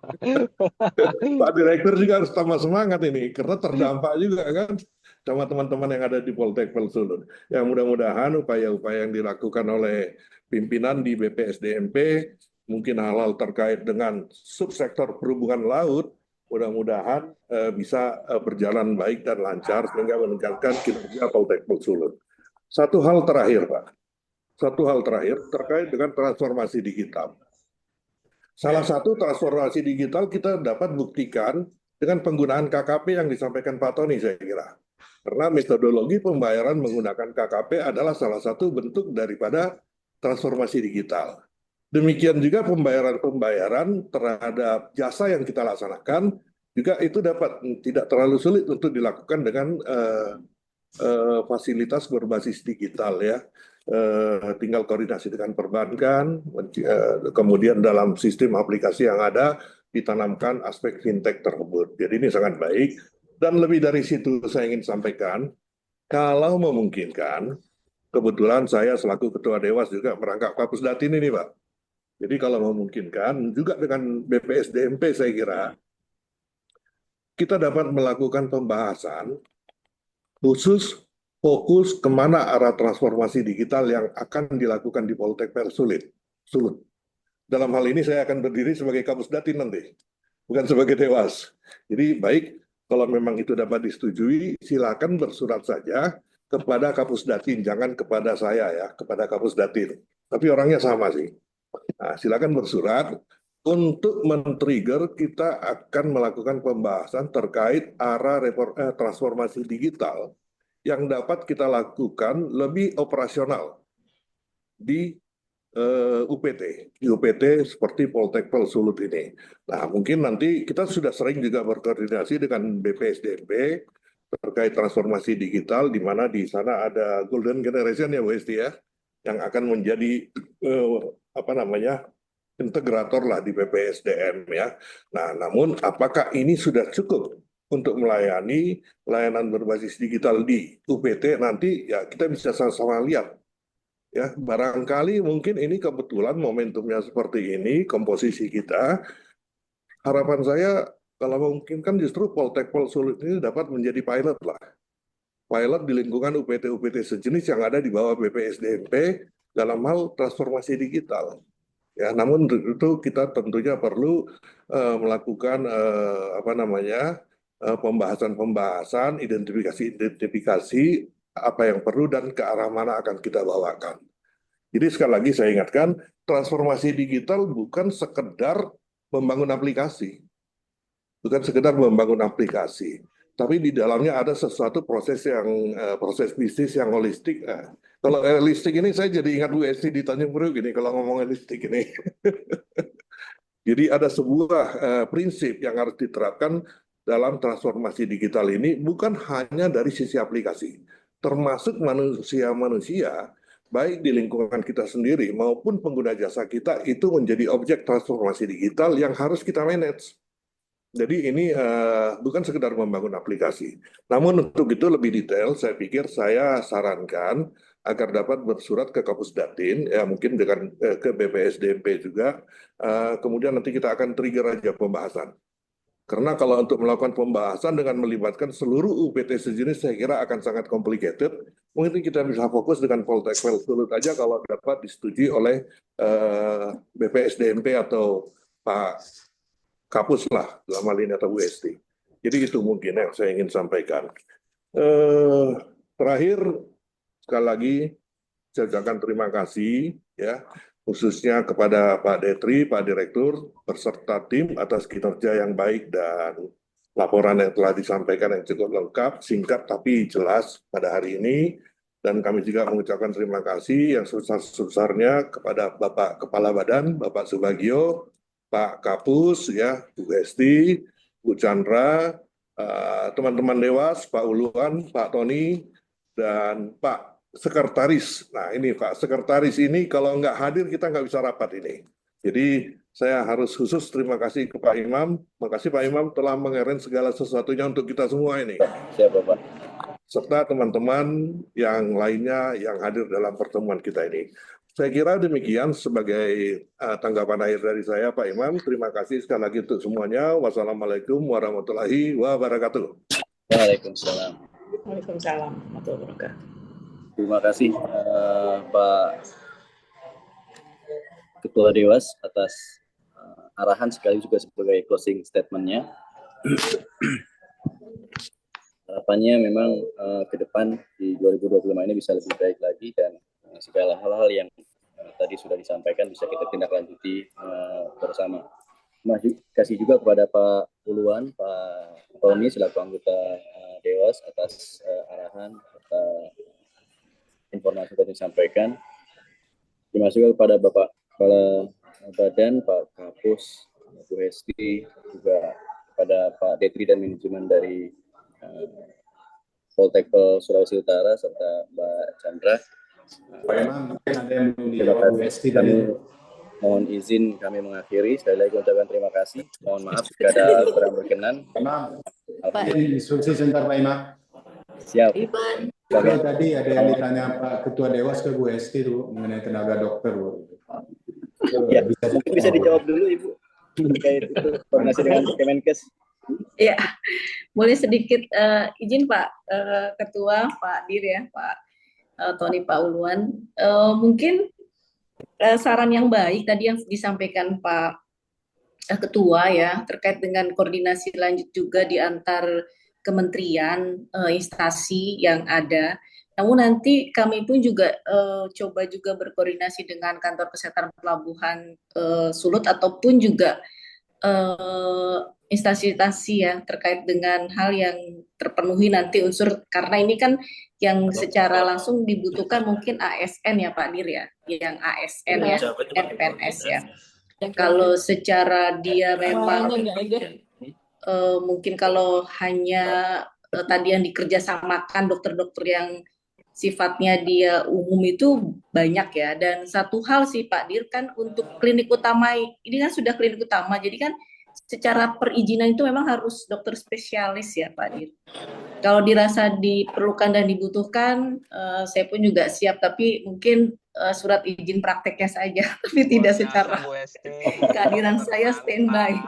Pak Direktur juga harus tambah semangat ini, karena terdampak juga kan sama teman-teman yang ada di Poltekkes Sulut. Yang mudah-mudahan upaya-upaya yang dilakukan oleh pimpinan di BPSDMP, mungkin hal-hal terkait dengan subsektor perhubungan laut, mudah-mudahan bisa berjalan baik dan lancar sehingga meningkatkan kinerja Poltekkes Sulut. Satu hal terakhir, Pak. Satu hal terakhir terkait dengan transformasi digital. Salah satu transformasi digital kita dapat buktikan dengan penggunaan KKP yang disampaikan Pak Tony, saya kira. Karena metodologi pembayaran menggunakan KKP adalah salah satu bentuk daripada transformasi digital. Demikian juga pembayaran terhadap jasa yang kita laksanakan juga itu dapat tidak terlalu sulit untuk dilakukan dengan fasilitas berbasis digital ya. Tinggal koordinasi dengan perbankan, kemudian dalam sistem aplikasi yang ada ditanamkan aspek fintech tersebut. Jadi ini sangat baik. Dan lebih dari situ saya ingin sampaikan, kalau memungkinkan, kebetulan saya selaku Ketua Dewas juga merangkap Kapus Datin ini, Pak. Jadi kalau memungkinkan, juga dengan BPSDMP saya kira, kita dapat melakukan pembahasan khusus fokus kemana arah transformasi digital yang akan dilakukan di Poltek Sulut. Dalam hal ini saya akan berdiri sebagai Kapus Datin nanti, bukan sebagai Dewas. Jadi baik, kalau memang itu dapat disetujui, silakan bersurat saja kepada Kapus Datin, jangan kepada saya ya, kepada Kapus Datin. Tapi orangnya sama sih. Nah, silakan bersurat untuk men-trigger kita akan melakukan pembahasan terkait arah transformasi digital yang dapat kita lakukan lebih operasional di UPT, di UPT seperti Poltek Sulut ini. Nah, mungkin nanti kita sudah sering juga berkoordinasi dengan BPSDMP terkait transformasi digital, di mana di sana ada Golden Generation ya, Bu Esti ya, yang akan menjadi integrator lah di BPSDM ya. Nah, namun apakah ini sudah cukup untuk melayani layanan berbasis digital di UPT nanti? Ya kita bisa sama-sama lihat. Ya, barangkali mungkin ini kebetulan momentumnya seperti ini, komposisi kita. Harapan saya kalau mungkin kan justru Poltek Sulut ini dapat menjadi pilot lah. Pilot di lingkungan UPT-UPT sejenis yang ada di bawah BPSDMP dalam hal transformasi digital. Ya, namun itu kita tentunya perlu melakukan pembahasan, identifikasi apa yang perlu dan ke arah mana akan kita bawakan. Jadi sekali lagi saya ingatkan, transformasi digital bukan sekedar membangun aplikasi, tapi di dalamnya ada sesuatu proses bisnis yang holistik. Kalau holistik ini saya jadi ingat Bu Esti di Tanjung Priok gini kalau ngomong holistik ini. Jadi ada sebuah prinsip yang harus diterapkan dalam transformasi digital ini, bukan hanya dari sisi aplikasi, termasuk manusia-manusia, baik di lingkungan kita sendiri maupun pengguna jasa kita, itu menjadi objek transformasi digital yang harus kita manage. Jadi ini bukan sekedar membangun aplikasi. Namun untuk itu lebih detail, saya pikir saya sarankan agar dapat bersurat ke Kapus Datin, ya mungkin dengan ke BPSDMP juga. Kemudian nanti kita akan trigger aja pembahasan. Karena kalau untuk melakukan pembahasan dengan melibatkan seluruh UPT sejenis, saya kira akan sangat complicated. Mungkin kita bisa fokus dengan Poltek Sulut aja kalau dapat disetujui oleh BPSDMP atau Pak Kapus lah, dalam hal ini atau UST. Jadi itu mungkin yang saya ingin sampaikan. Terakhir, sekali lagi, saya ucapkan terima kasih, ya, khususnya kepada Pak Detri, Pak Direktur, beserta tim atas kinerja yang baik dan laporan yang telah disampaikan yang cukup lengkap, singkat tapi jelas pada hari ini. Dan kami juga mengucapkan terima kasih yang sebesar-besarnya kepada Bapak Kepala Badan, Bapak Subagio, Pak Kapus, ya, Bu Esti, Bu Chandra, teman-teman Dewas, Pak Uluan, Pak Tony, dan Pak Sekretaris. Nah ini Pak Sekretaris ini kalau nggak hadir kita nggak bisa rapat ini. Jadi saya harus khusus terima kasih ke Pak Imam. Makasih Pak Imam telah mengarrange segala sesuatunya untuk kita semua ini. Siap Bapak. Serta teman-teman yang lainnya yang hadir dalam pertemuan kita ini. Saya kira demikian sebagai tanggapan akhir dari saya, Pak Imam. Terima kasih sekali lagi untuk semuanya. Wassalamualaikum warahmatullahi wabarakatuh. Waalaikumsalam. Waalaikumsalam warahmatullahi wabarakatuh. Terima kasih Pak Ketua Dewas atas arahan sekali juga sebagai closing statement-nya. Harapannya memang ke depan di 2025 ini bisa lebih baik lagi dan segala hal-hal yang tadi sudah disampaikan bisa kita tindak lanjuti bersama. Terima kasih juga kepada Pak Uluan, Pak Tony selaku anggota Dewas atas arahan serta informasi yang disampaikan. Terima kasih juga kepada Bapak Kepala Badan, Pak Kapus, Bu Hesti, juga kepada Pak Detri dan manajemen dari Poltekkes Sulawesi Utara serta Mbak Chandra. Pak Imam, mungkin ada yang belum Terima dijawab Bu kasih. Esti tadi. Mohon izin kami mengakhiri. Sekali lagi ucapkan terima kasih. Mohon maaf jika ada kurang berkenan. Imam, Pak izin instruksi sebentar Pak Imam. Siap. Iman. Kalau tadi ada yang ditanya Pak Ketua Dewas ke Bu Esti tuh mengenai tenaga dokter Bu. Ya, mungkin bisa dijawab dulu Ibu terkait itu koordinasi dengan Kemenkes. Ya, boleh sedikit izin Pak Ketua, Pak Dir ya, Pak Tony Pauluan. Mungkin saran yang baik tadi yang disampaikan Pak Ketua ya, terkait dengan koordinasi lanjut juga di antar kementerian, instansi yang ada. Namun nanti kami pun juga coba juga berkoordinasi dengan kantor kesehatan pelabuhan Sulut ataupun juga instansi-instansi ya terkait dengan hal yang terpenuhi nanti unsur, karena ini kan yang secara langsung dibutuhkan mungkin ASN ya Pak Dir ya, yang ASN ya, FNS ya. Kalau secara dia memang mungkin kalau hanya tadi yang dikerjasamakan dokter-dokter yang sifatnya dia umum itu banyak ya. Dan satu hal sih Pak Dir, kan untuk klinik utama ini kan sudah klinik utama, jadi kan secara perizinan itu memang harus dokter spesialis ya Pak Dir. Kalau dirasa diperlukan dan dibutuhkan, saya pun juga siap, tapi mungkin surat izin prakteknya saja, tapi tidak secara kehadiran saya standby.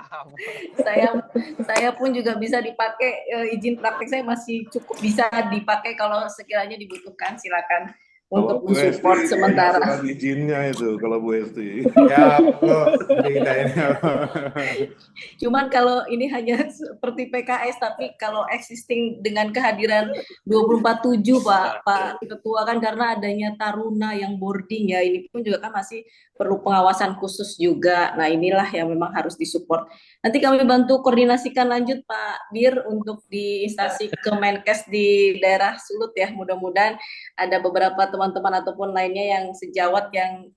Saya pun juga bisa dipakai, izin praktek saya masih cukup bisa dipakai kalau sekiranya dibutuhkan, silakan untuk Bu Esti mensupport sementara. surat izinnya itu kalau Bu Esti. Ya, kita ini. Cuman kalau ini hanya seperti PKS, tapi kalau existing dengan kehadiran 24/7 Pak Ketua kan, karena adanya taruna yang boarding ya, ini pun juga kan masih perlu pengawasan khusus juga. Nah inilah yang memang harus disupport. Nanti kami bantu koordinasikan lanjut Pak Dir untuk di instansi Kemenkes di daerah Sulut ya. Mudah-mudahan ada beberapa teman-teman ataupun lainnya yang sejawat yang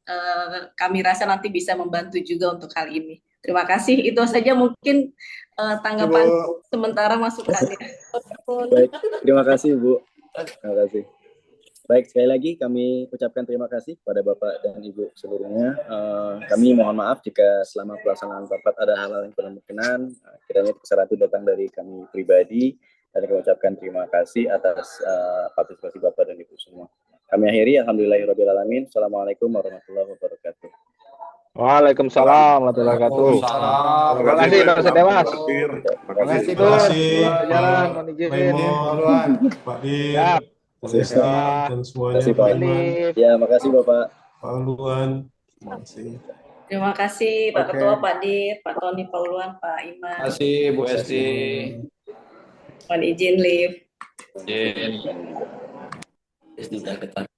kami rasa nanti bisa membantu juga untuk hal ini. Terima kasih. Itu saja mungkin tanggapan sementara masukannya. Baik, terima kasih Bu. Terima kasih. Baik, sekali lagi kami ucapkan terima kasih kepada Bapak dan Ibu seluruhnya. Kami mohon maaf jika selama pelaksanaan rapat ada hal-hal yang kurang berkenan. Kiranya kesalahan itu datang dari kami pribadi, dan kami ucapkan terima kasih atas partisipasi Bapak dan Ibu semua. Kami akhiri, alhamdulillahirrahmanirrahim. Assalamualaikum warahmatullahi wabarakatuh. Waalaikumsalam warahmatullahi wabarakatuh. Terima kasih Pak Dewas. Terima kasih. Terima kasih Jalan, Pak mohon izin. Raymond, Pak Dir, Bu Esti, dan semuanya, Terima kasih, Pak Pak. Iman, Ya, makasih Bapak. Pak Luan. Terima kasih. Terima kasih Pak Ketua, Pak Dir, Pak Tony Pauluan, Pak Iman. Terima kasih Bu Esti. Mohon izin live. Izin. Esti udah ketat.